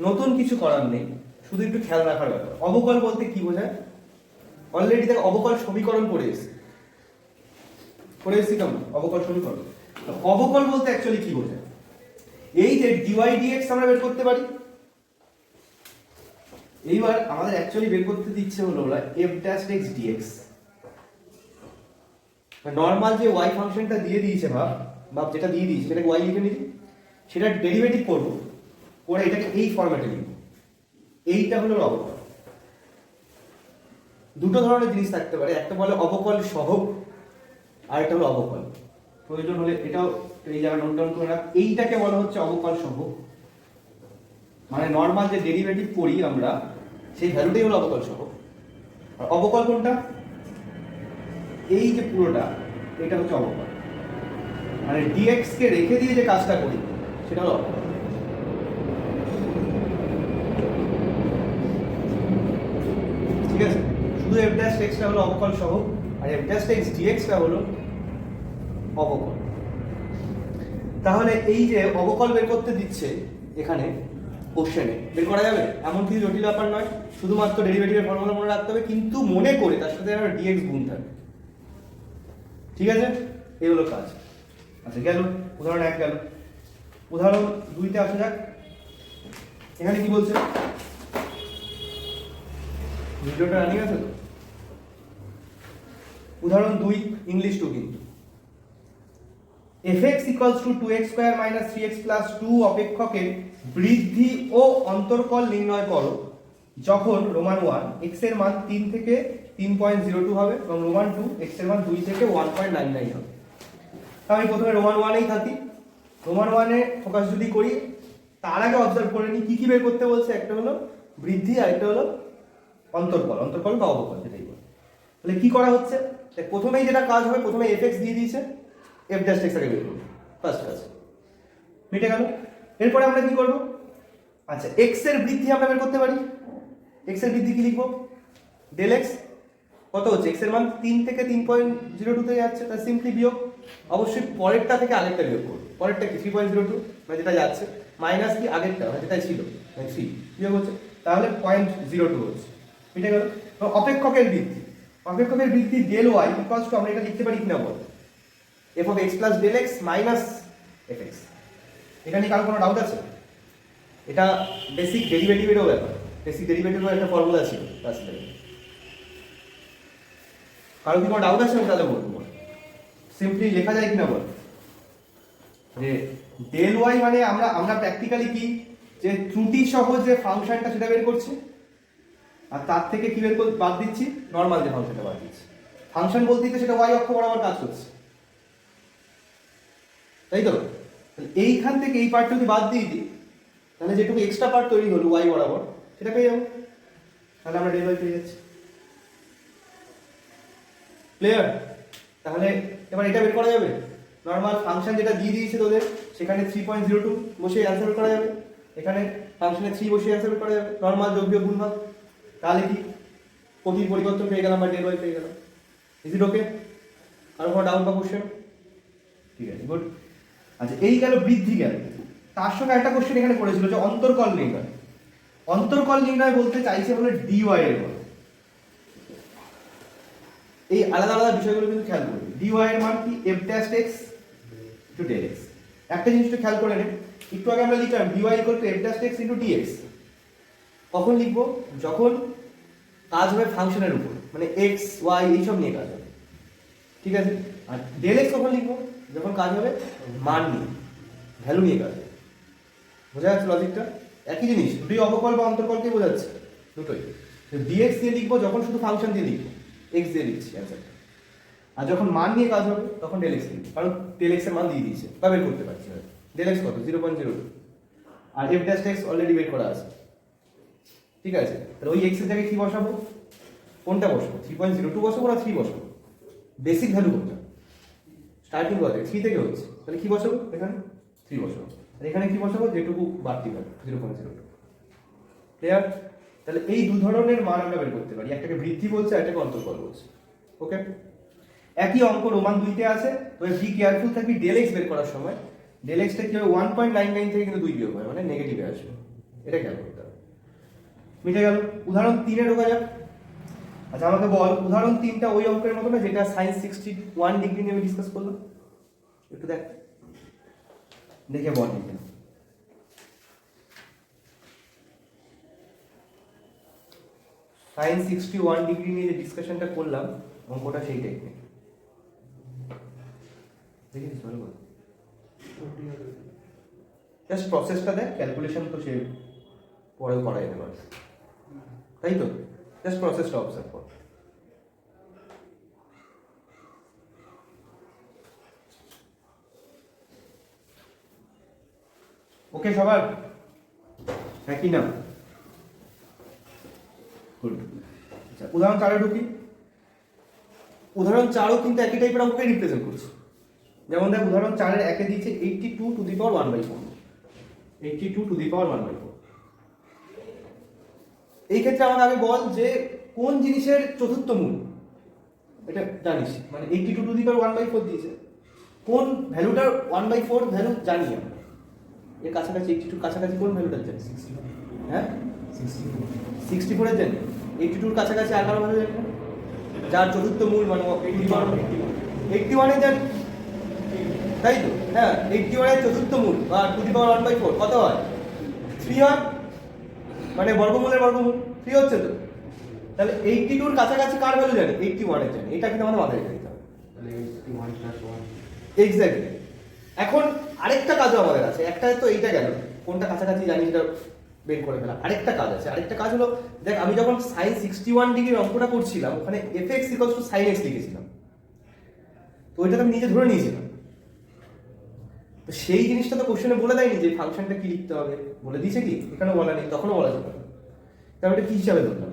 নতুন কিছু করার নেই, শুধু একটু খেয়াল রাখার ব্যাপার। অবকল বলতে কি বোঝায়? অলরেডি দেখ অবকল সমীকরণ পড়ে এসেছি কেমন? অবকল সমীকরণ। অবকল বলতে অ্যাকচুয়ালি কি বোঝায়? এই যে ডিওয়াই ডিএক্স আমরা বের করতে পারি। এইবার আমাদের অ্যাকচুয়ালি বের করতে দিচ্ছে হলো f dash x dx. Normal যে ওয়াই ফাংশনটা দিয়ে দিয়েছে, ভাব যেটা দিয়ে দিয়েছে সেটাকে ওয়াই লিখে নিই, সেটা ডেরিভেটিভ করবো, করে এটাকে এই ফরম্যাটে লিখবো। এইটা হলো অবকল। দুটো ধরনের জিনিস থাকতে পারে, একটা বলে অবকল সহগ, আর একটা হলো অবকল। প্রয়োজন হলে এটাও এই জায়গায় নোট ডাউন করে রাখ। এইটাকে বলা হচ্ছে অবকল সহগ, মানে নর্মাল যে ডেরিভেটিভ করি আমরা সেই ভ্যালুটাই হলো অবকল সহগ। আর অবকল কোনটা? এই যে পুরোটা, এটা হচ্ছে অবকল, মানে ডিএক্স কে রেখে দিয়ে যে কাজটা করি সেটা হলো অবকল। ঠিক আছে। শুধু এফ ড্যাশ এক্সটা হলো অবকল সহগ, আর এফ ড্যাশ এক্স ডিএক্সটা হলো অবকল। তাহলে এই যে অবকল বের করতে দিচ্ছে এখানে, কোশ্চেনে বের করা যাবে, এমন কিছু জটিল ব্যাপার নয়, শুধুমাত্র ডেরিভেটিভের ফর্মুলা মনে রাখতে হবে, কিন্তু মনে করে তার সাথে একটা ডিএক্স গুণ থাকবে। ঠিক আছে, এই হলো কাজ। আচ্ছা গেল, উদাহরণ 1 গেল। উদাহরণ 2তে আসা যাক। এখানে কি বলছে, ভিডিওটা রানিং আছে তো? উদাহরণ 2 ইংলিশ 2 কিন্তু fx equals to 2x square minus 3x plus 2 অপেক্ষকের বৃদ্ধি ও অন্তর্কল নির্ণয় করো যখন রোমান 1 x এর মান 3 থেকে 3.02 হবে এবং রোমান 2 x এর মান 2 থেকে 1.99 হবে। তাহলে আমি প্রথমে রোমান 1 এই থাকি, রোমান 1 এ ফোকাস যদি করি, তার আগে অবজার্ভ করে নিই কি কি বের করতে বলছে। একটা হলো বৃদ্ধি আর একটা হলো অন্তর্কল, অন্তর্কল বা অবকল যেটাই বলে। তাহলে কি করা হচ্ছে, প্রথমেই যেটা কাজ হবে, প্রথমে fx দিয়ে দিয়েছে, f ড্যাশ x আগে বের করব, ফার্স্ট কাজ মিটে গেল। এরপরে আমরা কি করব, আচ্ছা x এর বৃদ্ধি আমরা বের করতে পারি। x এর বৃদ্ধি কি লিখব, ডেল x কত হচ্ছে, x এর মান 3 থেকে 3.02 তে যাচ্ছে, তার সিম্পলি বিয়োগ, অবশ্যই পরেরটা থেকে আগেরটা বিয়োগ করব। পরেরটা কি 3.02 মানে যেটা যাচ্ছে, মাইনাস কি আগেরটা মানে যেটা ছিল মানে 3 বিয়োগ হচ্ছে, তাহলে 0.02 হচ্ছে, মিটে গেল। তো অপেক্ষকের বৃদ্ধি, অপেক্ষকের বৃদ্ধি ডেল y ইকুয়ালস টু, আমরা এটা লিখতে পারি কিনা বল, f of x plus del x minus fx। এটা নিয়ে কারো কোনো ডাউট আছে? এটা বেসিক ডেরিভেটিভেরও ব্যাপার, বেসিক ডেরিভেটিভের একটা ফর্মুলা ছিল আসলে। কারো কি কোনো ডাউট আছে? আমি তাহলে বলবো, সিম্পলি লেখা যায় কিনা বল, যে ডেল y মানে আমরা প্র্যাকটিক্যালি কি, যে ত্রুটি সহ যে ফাংশনটা সেটা বের করছি, আর তার থেকে কি বের বাদ দিচ্ছি, নর্মাল যে ফাংশনটা বাদ দিচ্ছি। ফাংশন বলতে সেটা y অক্ষ বরাবর কাজ করছে, তাই তো? এইখান থেকে এই পার্ট যদি বাদ দিয়ে দিই, তাহলে যেটুকু এক্সট্রা পার্ট তৈরি হলো y বরাবর, সেটা পেয়ে যাবো, তাহলে আমরা ডেল y পেয়ে যাচ্ছি। ক্লিয়ার? তাহলে এবার এটা বের করা যাবে, নর্মাল ফাংশন যেটা দিয়ে দিয়েছে তোদের, সেখানে 3.02 বসে অ্যান্সার করা যাবে, এখানে ফাংশনে 3 বসে অ্যান্সার করা যাবে, নর্মাল যোগ বিয়োগ গুণ ভাগ। তাহলে কি প্রতির পরিবর্তন পেয়ে গেলাম বা ডেল y পেয়ে গেলাম। ইজ ইট ওকে? আর কোনো ডাউট বা কোশ্চেন? ঠিক আছে, গুড। আচ্ছা এই গেল বৃদ্ধি গেল, তার সঙ্গে একটা কোশ্চেন এখানে করেছিল যে অন্তর্কল নির্ণয়। অন্তর্কল নির্ণয় বলতে চাইছে হলো dy এর মান। এই আলাদা আলাদা বিষয়গুলো কিন্তু খেয়াল করবে। dy এর মান কি, f dash x to del x। একটা জিনিস একটু খেয়াল করে নে, একটু আগে আমরা লিখলাম dy equal to f dash x into dx। কখন লিখবো, যখন কাজ হবে ফাংশনের উপর, মানে x y এইসব নিয়ে কাজ হবে, ঠিক আছে। আর del x কখন লিখবো, যখন কাজ হবে মান নিয়ে, ভ্যালু নিয়ে কাজ হবে। বোঝা যাচ্ছে লজিকটা? একই জিনিস, দুটোই অবকল বা অন্তর্কলকে বোঝাচ্ছে, দুটোই। dx দিয়ে লিখবো যখন শুধু ফাংশন দিয়ে লিখবো, x দিয়ে লিখছি অ্যান্সারটা। আর যখন মান নিয়ে কাজ হবে তখন del x লিখবো, কারণ del x এর মান দিয়ে দিয়েছে বা বের করতে পারছি। del x কত, 0.02, আর f dash x অলরেডি বের করা আছে, ঠিক আছে। তাহলে ওই x এর জায়গায় কি বসাবো, কোনটা বসাবো, 3.02 বসাবো না 3 বসাবো, বেসিক ভ্যালু কোনটা, স্টার্টিং কত 3 থেকে হচ্ছে, তাহলে কি বসাবো, এখানে 3 বসাবো, আর এখানে কি বসাবো, যেটুকু বাড়তি পাবে 0.02। ক্লিয়ার? তাহলে এই দু ধরনের মান আমরা বের করতে পারি, একটাকে বৃদ্ধি বলছে আর একটাকে অন্তর্কল বলছে। ওকে, একই অঙ্ক রোমান 2 তে আছে, তবে বি কেয়ারফুল থাকবি ডেল এক্স বের করার সময়, ডেল এক্সটা কি হবে 1.99 থেকে কিন্তু 2 বিয়োগ হয়, মানে নেগেটিভে আসবে, এটা খেয়াল করতে হবে। মিটে গেল। উদাহরণ 3 এ ঢোকা যাক। আচ্ছা আমাকে বল, উদাহরণ 3টা ওই অঙ্কের মতো না যেটা sin 61 ডিগ্রি নিয়ে আমি ডিসকাস করলাম, একটু দেখ, দেখে বল। sin 61 ডিগ্রি নিয়ে যে ডিসকাশনটা করলাম, অঙ্কটা সেই টেকনিক দেখেছিস, ভালো করে জাস্ট প্রসেসটা দেখ, ক্যালকুলেশন তো সে পরেও করা যেতে পারে, তাই তো? জাস্ট প্রসেসটা অবজার্ভ কর। ওকে সবার, হ্যাঁ কি না? গুড। আচ্ছা উদাহরণ 4 এ ঢুকি। উদাহরণ 4ও কিন্তু একই টাইপের অঙ্ককে রিপ্রেজেন্ট করছে। যেমন দেখ উদাহরণ 4 এর 1 এ দিয়েছে 82 to the power 1/4, 82 to the পাওয়ার 1/4। এই ক্ষেত্রে আমাকে আগে বল যে কোন জিনিসের চতুর্থ মূল, এটা জানিস, মানে 82 টু দি পাওয়ার 1/4 দিয়েছে, কোন ভ্যালুটার 1/4 ভ্যালু জানি আমরা, এর কাছাকাছি 82 কাছাকাছি কোন ভ্যালুটা জানি? হ্যাঁ 64 এর জানি, 82 এর কাছাকাছি আর কারো ভ্যালু জানি না, যার চতুর্থ মূল মানে 81 এর জানি, তাই তো? হ্যাঁ 81 এর চতুর্থ মূল বা টু দি পাওয়ার 1/4 কত হয়? 3 হয়, মানে বর্গমূলের বর্গমূল 3 হচ্ছে তো। তাহলে 82 এর কাছাকাছি কার ভ্যালু জানি? 81 এর জানি, এটা কিন্তু আমাদের মাথায় রেখে দিতে হবে। তাহলে 81 + 1 এক্স্যাক্টলি। এখন আরেকটা কাজও আমাদের আছে, একটা তো এইটা গেল কোনটা কাছাকাছি জানি সেটা বের করে ফেলা, আরেকটা কাজ আছে। আরেকটা কাজ হলো, দেখ আমি যখন sin 61 ডিগ্রির অঙ্কটা করছিলাম ওখানে fx = sin x লিখেছিলাম, তো ওইটা তো আমি নিজে ধরে নিয়েছিলাম। তো সেই জিনিসটা তো কোশ্চেনে বলে দেয়নি যে ফাংশনটা কি লিখতে হবে, বলে দিয়েছে কি? এখানে বলা নেই, তখনও বলা যাবে না। তাহলে এটা কি হিসাবে ধরলাম,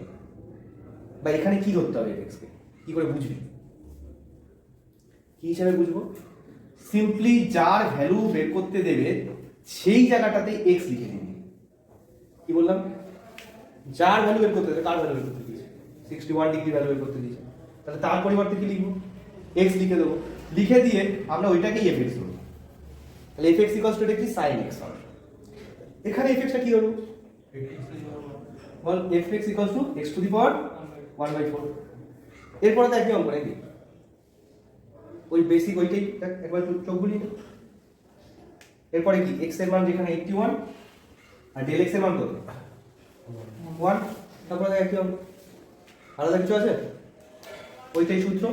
বা এখানে কি ধরতে হবে fx কে, কি করে বুঝবি, কি হিসাবে বুঝবো? সিম্পলি যার ভ্যালু বের করতে দেবে সেই জায়গাটাতে x লিখে দিবি। কি বললাম? যার ভ্যালু বের করতে দেবে, কার ভ্যালু বের করতে দিয়েছে? 61 ডিগ্রি ভ্যালু বের করতে দিয়েছে, তাহলে তার পরিবর্তে কি লিখবো? x লিখে দেবো, লিখে দিয়ে আমরা ওইটাকেই fx ধরবো। তাহলে fx = এটা কি? sin x হবে। এখানে fx টা কি হবে? বল fx = x টু দি পাওয়ার 1/4। এরপরে তো একই অঙ্ক নাকি? ওই বেসিক ওইটাই একবার চোখ বুলিয়ে নে। এরপরে কি? x এর মান যেখানে 81 আর del x এর মান কত? 1। তারপরে একই অঙ্ক, আলাদা কিছু আছে? ওইটাই সূত্র,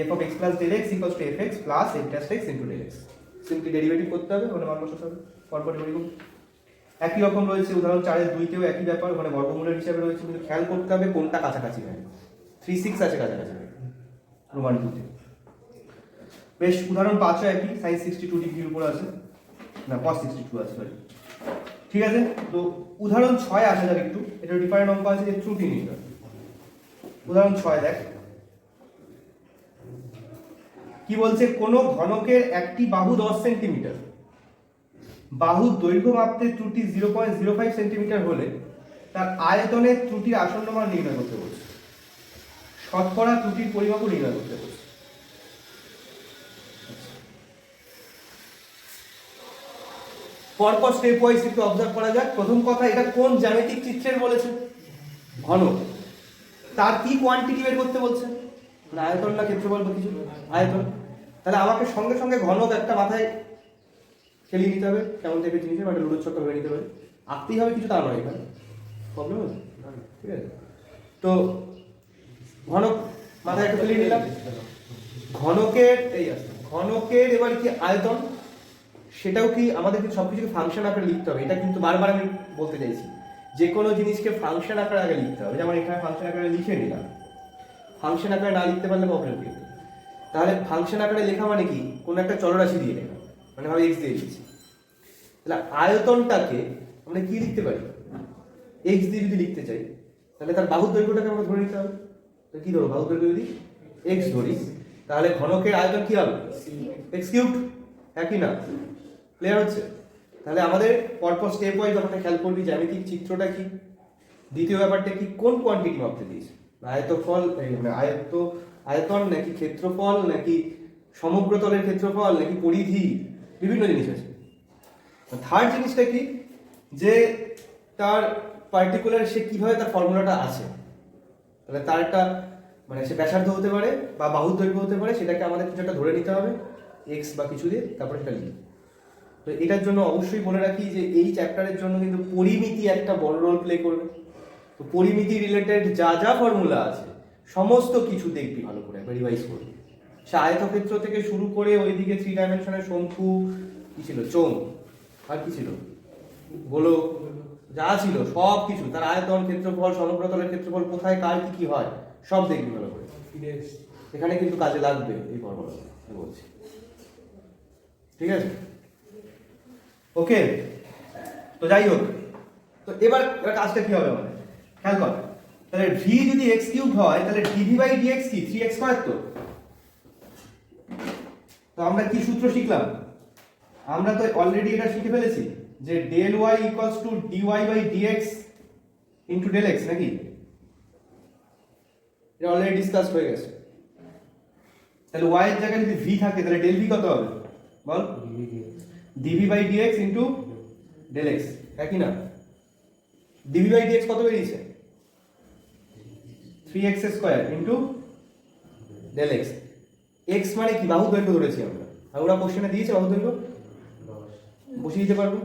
f of x plus del x equals to fx plus f dash x into del x। Simply derivative করতে হবে, মানে মান বসাতে হবে, পরপর ডেরিভেটিভ। একই রকম রয়েছে উদাহরণ 4 এর 2 তেও একই ব্যাপার, মানে বর্গমূলের হিসাবে রয়েছে, কিন্তু খেয়াল করতে হবে কোনটা কাছাকাছি হয়। 36 আছে কাছাকাছি প্রমাণ 2 তে। বেশ, উদাহরণ 5 একই, sin 62 ডিগ্রির উপর আছে, না cos 62 আছে, সরি। ঠিক আছে, তো উদাহরণ 6 আসা যাক একটু, এটা ডিফারেন্ট অঙ্ক আছে, যে ত্রুটি নির্ণয়। উদাহরণ 6 দেখ কি বলছে, কোন ঘনকের একটি বাহু 10 সেন্টিমিটার, বাহুর দৈর্ঘ্য মাপতে ত্রুটি 0.05 সেন্টিমিটার হলে তার আয়তনের ত্রুটির আসন্ন মান নির্ণয় করতে বলছে, শতকরা ত্রুটির পরিমাপও নির্ণয় করতে বলছে। পরপর স্টেপ ওয়াইজ একটু অবজার্ভ করা যাক। প্রথম কথা, এটা কোন জ্যামিতিক চিত্রের বলেছে? ঘনক। তার কি কোয়ান্টিটি বের করতে বলছে? না আয়তন না ক্ষেত্রফল বা কিছু? আয়তন। তাহলে আমাকে সঙ্গে সঙ্গে ঘনক একটা মাথায় খেলিয়ে নিতে হবে, কেমন টাইপের জিনিস, একটা লুডোর ছক্কা ভেবে নিতে হবে, আঁকতেই হবে কিছু, তা নয় এখানে প্রবলেম আছে, ঠিক আছে? তো ঘনক মাথায় একটা খেলিয়ে নিলাম। ঘনকের এই আছে, ঘনকের এবার কি আয়তন, সেটাও কি আমাদের কিন্তু সবকিছুকে ফাংশন আকারে লিখতে হবে। এটা কিন্তু বারবার আমি বলতে চাইছি, যে কোনো জিনিসকে ফাংশন আকারে আগে লিখতে হবে। যেমন এখানে ফাংশন আকারে লিখে নিলাম, ফাংশন আকারে না লিখতে পারলে প্রবলেম কি? তাহলে ফাংশন আকারে লেখা মানে কি? কোনো একটা চলরাশি দিয়ে লেখা, মানে ভাবে x দিয়ে দিচ্ছি। তাহলে আয়তনটাকে আমরা কি লিখতে পারি? x দিয়ে যদি লিখতে চাই, তাহলে তার বাহুর দৈর্ঘ্যটাকে আমরা ধরে নিতে হবে। তো কি ধরো, বাহুর দৈর্ঘ্য যদি x ধরি, তাহলে ঘনকের আয়তন কি হবে? x³ একই না? ক্লিয়ার হচ্ছে? তাহলে আমাদের পরপর স্টেপ ওয়াইজ ব্যাপারটা খেয়াল করবি, জ্যামিতিক চিত্রটা কি, দ্বিতীয় ব্যাপারটা কি, কোন কোয়ান্টিটি মাপতে দিয়েছে, আয়তফল মানে আয়তন নাকি ক্ষেত্রফল নাকি সমগ্র তলের ক্ষেত্রফল নাকি পরিধি, বিভিন্ন জিনিস আছে। থার্ড জিনিসটা কি, যে তার পার্টিকুলার সে কিভাবে তার ফর্মুলাটা আছে, তাহলে তার একটা মানে সে ব্যাসার্ধ হতে পারে বা বাহুর দৈর্ঘ্য হতে পারে, সেটাকে আমাদের কিছু একটা ধরে নিতে হবে x বা কিছু দিয়ে, তারপরে সেটা লিখি। তো এটার জন্য অবশ্যই বলে রাখি যে এই চ্যাপ্টারের জন্য কিন্তু পরিমিতি একটা বড় রোল প্লে করবে। তো পরিমিতি রিলেটেড যা যা ফর্মুলা আছে সমস্ত কিছু দেখবি ভালো করে, একবার রিভাইজ করবি। সে আয়তক্ষেত্র থেকে শুরু করে ওইদিকে 3 ডাইমেনশনের শঙ্কু, কি ছিল চোঙ, আর কি ছিল গোলক, যা ছিল সব কিছু, তার আয়তন, ক্ষেত্রফল, সমগ্র তলের ক্ষেত্রফল, কোথায় কার কি কি হয় সব দেখবি ভালো করে। এখানে কিন্তু কাজে লাগবে এই ফর্মুলা, আমি বলছি, ঠিক আছে? ওকে, তো যাই হোক, তো এবার কাজটা কি হবে আমাদের খেয়াল কর। তাহলে v যদি x³ হয়, তাহলে dv/dx কি 3x²? তো আমরা কি সূত্র শিখলাম? আমরা তো অলরেডি এটা শিখে ফেলেছি যে del y = dy/dx * del x, নাকি? এটা অলরেডি ডিসকাস হয়ে গেছে। তাহলে y এর জায়গায় যদি v থাকে, তাহলে del v কত হবে বল? dv/dx * ডেল এক্স, একই না? ডিভি বাই ডিএক্স কত বেরিয়েছে? 3x square into del x. X মানে কি? বাহু দৈর্ঘ্য ধরেছি আমরা, আর ওরা কোশ্চেনে দিয়েছে বাহু দৈর্ঘ্য, বসিয়ে দিতে পারবো।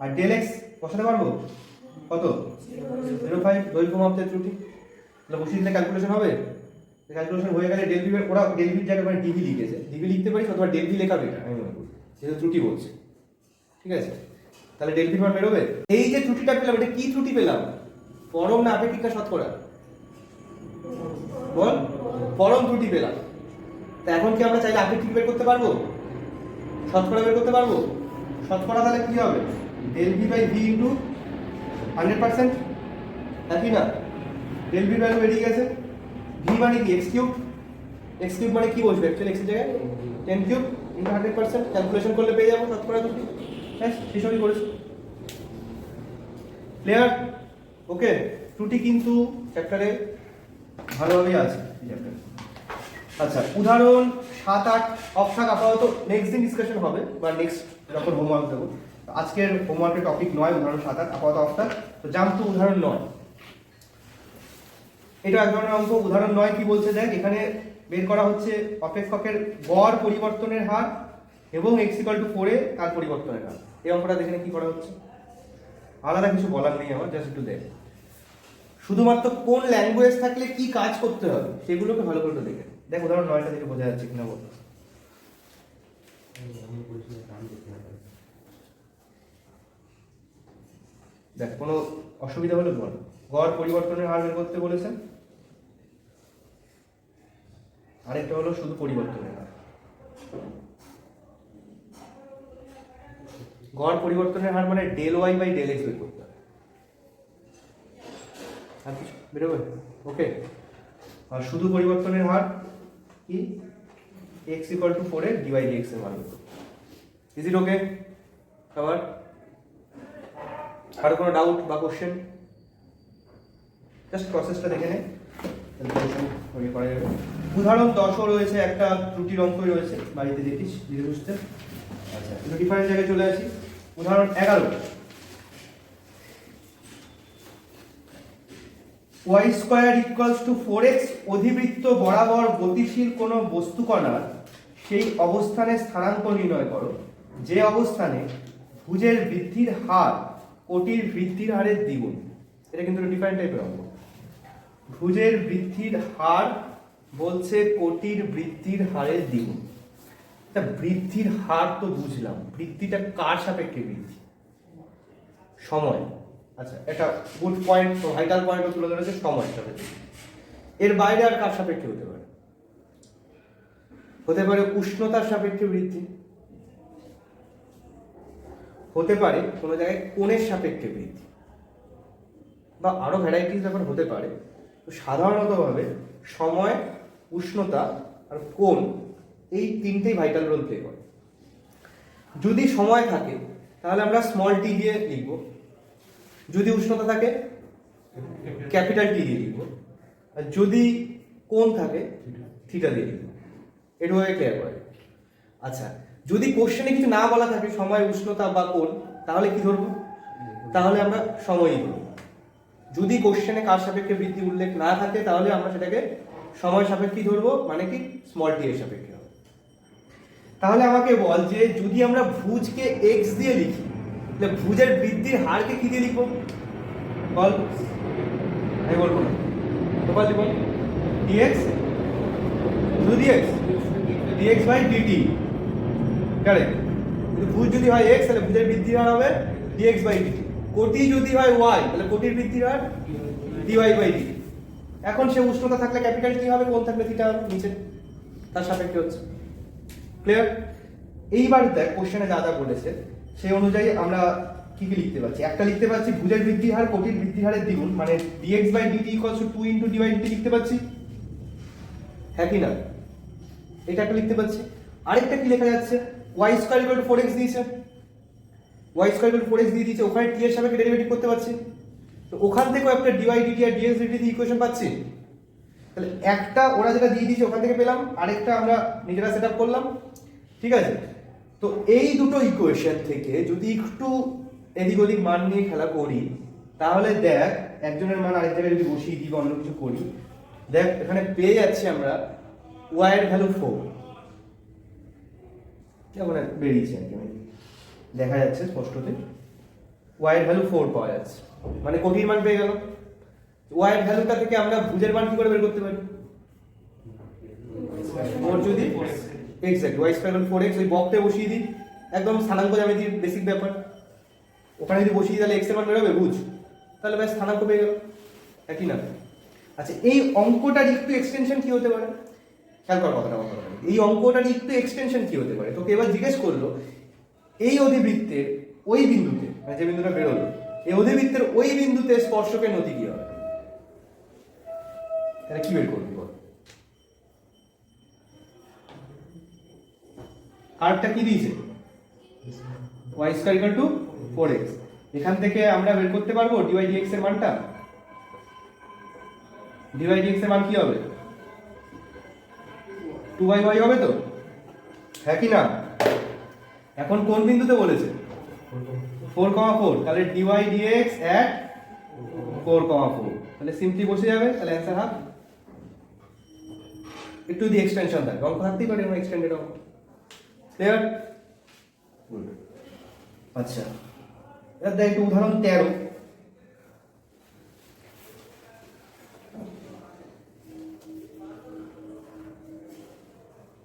আর ডেল এক্স বসাতে পারবো কত? 0.5, দৈর্ঘ্য মাপতে ত্রুটি, তাহলে বসিয়ে দিলে ক্যালকুলেশন হবে। ক্যালকুলেশন হয়ে গেলে ডেল ভি, ওরা ডেল ভির জায়গায় মানে ডিভি লিখেছে, ডিভি লিখতে পারি অথবা ডেল ভি লেখা বেটার আমি মনে করি, যেহেতু ত্রুটি বলছে। ঠিক আছে, তাহলে ডেল ভির মান বেরোবে। এই যে ত্রুটিটা পেলাম, এটা কি ত্রুটি পেলাম? পরম না আপেক্ষিক না শতকরা? বল, পরম ত্রুটি পেলাম। তা এখন কি আমরা চাইলে আপেক্ষিক বের করতে পারবো? শতকরা বের করতে পারবো? শতকরা তাহলে কি হবে? Del v by v into 100%, একই না? ডেল ভি ভ্যালু বেরিয়ে গেছে। ভি মানে কি? X cube. এক্স কিউব মানে কি বসবে অ্যাকচুয়ালি? এক্স এর জায়গায় 10 কিউব ইন্টু 100%, ক্যালকুলেশন করলে পেয়ে যাবো শতকরা ত্রুটি। ব্যাস, সেসবই করেছি। ক্লিয়ার? ওকে, ত্রুটি কিন্তু চ্যাপ্টারে ভালোভাবেই আছে এই চ্যাপ্টারে। আচ্ছা, উদাহরণ 7-8 অফ থাক আপাতত, নেক্সট দিন ডিসকাশন হবে বা নেক্সট যখন হোমওয়ার্ক দেবো। আজকের হোমওয়ার্কের টপিক 9, উদাহরণ 7-8 আপাতত অফ থাক। তো জাম্প টু উদাহরণ 9। এটা এক ধরনের অঙ্ক। উদাহরণ 9 কি বলছে দেখ, এখানে বের করা হচ্ছে অপেক্ষকের গড় পরিবর্তনের হার এবং x = 4 এ তার পরিবর্তনের হার। এই অঙ্কটা দেখে কি করা হচ্ছে, আলাদা কিছু বলার নেই আমার, জাস্ট একটু দেখ। শুধুমাত্র কোন ল্যাঙ্গুয়েজ থাকলে কি কাজ করতে হবে সেগুলোকে ভালো করে দেখে দেখ। উদাহরণ 9টা দেখে বোঝা যাচ্ছে কিনা বল। দেখ, কোনো অসুবিধা হলে বল। গড় পরিবর্তনের হার বের করতে বলেছেন, আরেকটা হলো শুধু পরিবর্তনের হার। গড় পরিবর্তনের হার মানে del y by del x বের করতে হবে, আর কিছু বেরোবে? ওকে। আর শুধু পরিবর্তনের হার কি? x = 4 এর dy dx এর মান বের করতে। ইজ ইট ওকে? আবার আর কোনো ডাউট বা কোশ্চেন? জাস্ট প্রসেসটা দেখে নে, ক্যালকুলেশন হয়ে করা যাবে। উদাহরণ 10ও রয়েছে, একটা ত্রুটির অঙ্কই রয়েছে, বাড়িতে দেখিস ধীরে বুঝতে। আচ্ছা, কিন্তু ডিফারেন্ট জায়গায় চলে আসি। উদাহরণ 11, y² = 4x অধিবৃত্ত বরাবর গতিশীল কোনো বস্তুকণার সেই অবস্থানে স্থানাঙ্ক নির্ণয় করো যে অবস্থানে ভুজের বৃদ্ধির হার কোটির বৃদ্ধির হারের দ্বিগুণ। এটা কিন্তু ডিফারেন্ট টাইপের অঙ্ক। ভুজের বৃদ্ধির হার বলছে কোটির বৃদ্ধির হারের দ্বিগুণ। তা বৃদ্ধির হার তো বুঝলাম, বৃদ্ধিটা কার সাপেক্ষে বৃদ্ধি? সময়। আচ্ছা, এটা গুড পয়েন্ট, ভাইটাল পয়েন্ট তুলে ধরেছে, সময় সাপেক্ষে। এর বাইরে আর কার সাপেক্ষে হতে পারে? হতে পারে উষ্ণতার সাপেক্ষে বৃদ্ধি, হতে পারে কোনো জায়গায় কোণের সাপেক্ষে বৃদ্ধি, বা আরো ভ্যারাইটিস ব্যাপার হতে পারে। তো সাধারণত ভাবে সময়, উষ্ণতা আর কোণ, এই তিনটেই ভাইটাল রোল প্লে করে। যদি সময় থাকে তাহলে আমরা স্মল টি দিয়ে লিখব, যদি উষ্ণতা থাকে ক্যাপিটাল টি দিয়ে লিখব, আর যদি কোণ থাকে থিটা দিয়ে লিখব। এটুকুকে ক্লিয়ার করে। আচ্ছা, যদি কোশ্চেনে কিছু না বলা থাকে সময়, উষ্ণতা বা কোণ, তাহলে কি ধরবো? তাহলে আমরা সময়ই ধরবো। যদি কোশ্চেনে কার সাপেক্ষে বৃদ্ধি উল্লেখ না থাকে তাহলে আমরা সেটাকে সময় সাপেক্ষে ধরবো, মানে কি স্মল টি এর সাপেক্ষে হবে। তাহলে আমাকে বল যে যদি আমরা ভুজকে x দিয়ে লিখি তাহলে ভুজের বৃদ্ধির হারকে কি দিয়ে লিখবো বল? আমি বলবো না, তো বল লিখবো dx, শুধু dx বাই dt। কারেক্ট। ভুজ যদি হয় x তাহলে ভুজের বৃদ্ধির হার হবে dx বাই dt। কোটি যদি হয় y তাহলে কোটির বৃদ্ধির হার dy বাই dt। এখন সে উষ্ণতা থাকলে ক্যাপিটাল টি হবে, কোণ থাকলে থিটা হবে, নিচে তার সাপেক্ষে হচ্ছে। ক্লিয়ার? এইবার দেখ কোশ্চেনে যা যা বলেছে সেই অনুযায়ী আমরা কি কি লিখতে পারছি। একটা লিখতে পারছি ভুজের বৃদ্ধির হার কোটির বৃদ্ধির হারের দ্বিগুণ, মানে dx by dt = 2 * dy dt লিখতে পারছি, হ্যাঁ কি না? এটা একটা লিখতে পারছি। আরেকটা কি লেখা যাচ্ছে, y² = 4x দিয়েছে, y² = 4x দিয়ে দিয়েছে, ওখানে t এর সাপেক্ষে ডেরিভেটিভ করতে পারছি। তো ওখান থেকেও একটা dy dt আর dx dt দিয়ে ইকুয়েশন পাচ্ছি। তাহলে একটা ওরা যেটা দিয়ে দিয়েছে ওখান থেকে পেলাম, আরেকটা আমরা নিজেরা সেট আপ করলাম। ঠিক আছে, তো এই দুটো ইকুয়েশন থেকে যদি একটু এদিক ওদিক মান নিয়ে খেলা করি, তাহলে দেখ একজনের মান আরেক জায়গায় যদি বসিয়ে দিই বা অন্য কিছু করি, দেখ এখানে পেয়ে যাচ্ছি আমরা y এর ভ্যালু 4, কেমন বেরিয়েছে আর কি, দেখা যাচ্ছে স্পষ্টতে y এর ভ্যালু 4 পাওয়া যাচ্ছে, মানে কোটির মান পেয়ে গেল। y এর ভ্যালুটা থেকে আমরা ভুজের মান কি করে বের করতে পারি? 4 যদি এক্স্যাক্ট y স্কয়ার 4x ওই বক্সে বসিয়ে দিই, একদম স্থানাঙ্ক জ্যামিতির বেসিক ব্যাপার, ওখানে যদি বসিয়ে দিই তাহলে x এর মান বেরোবে বুঝ, তাহলে ব্যাস স্থানাঙ্ক পেয়ে গেল, একই না? আচ্ছা এই অঙ্কটার একটু এক্সটেনশন কি হতে পারে, খেয়াল কর কথাটা আমার কথা, এই অঙ্কটার একটু এক্সটেনশন কি হতে পারে, তোকে এবার জিজ্ঞেস করলো এই অধিবৃত্তের ওই বিন্দুতে, মানে যে বিন্দুটা বেরোলো, এই অধিবৃত্তের ওই বিন্দুতে স্পর্শকের নতি কি হবে, তাহলে কি বের করবি বল? কার্ভটা কি দিয়েছে? y square equal to 4x, এখান থেকে আমরা বের করতে পারবো dy dx এর মানটা, dy dx এর মান কি হবে? 2y হবে তো, হ্যাঁ কি না? এখন কোন বিন্দুতে বলেছে? 4,4, তাহলে dy dx at 4,4, তাহলে সিম্পলি বসে যাবে, তাহলে অ্যান্সার হাফ। একটু যদি এক্সটেনশন থাকে, অঙ্ক থাকতেই পারে আমরা এক্সটেন্ডেড অঙ্ক, ক্লিয়ার? আচ্ছা এবার দেখ একটু উদাহরণ 13,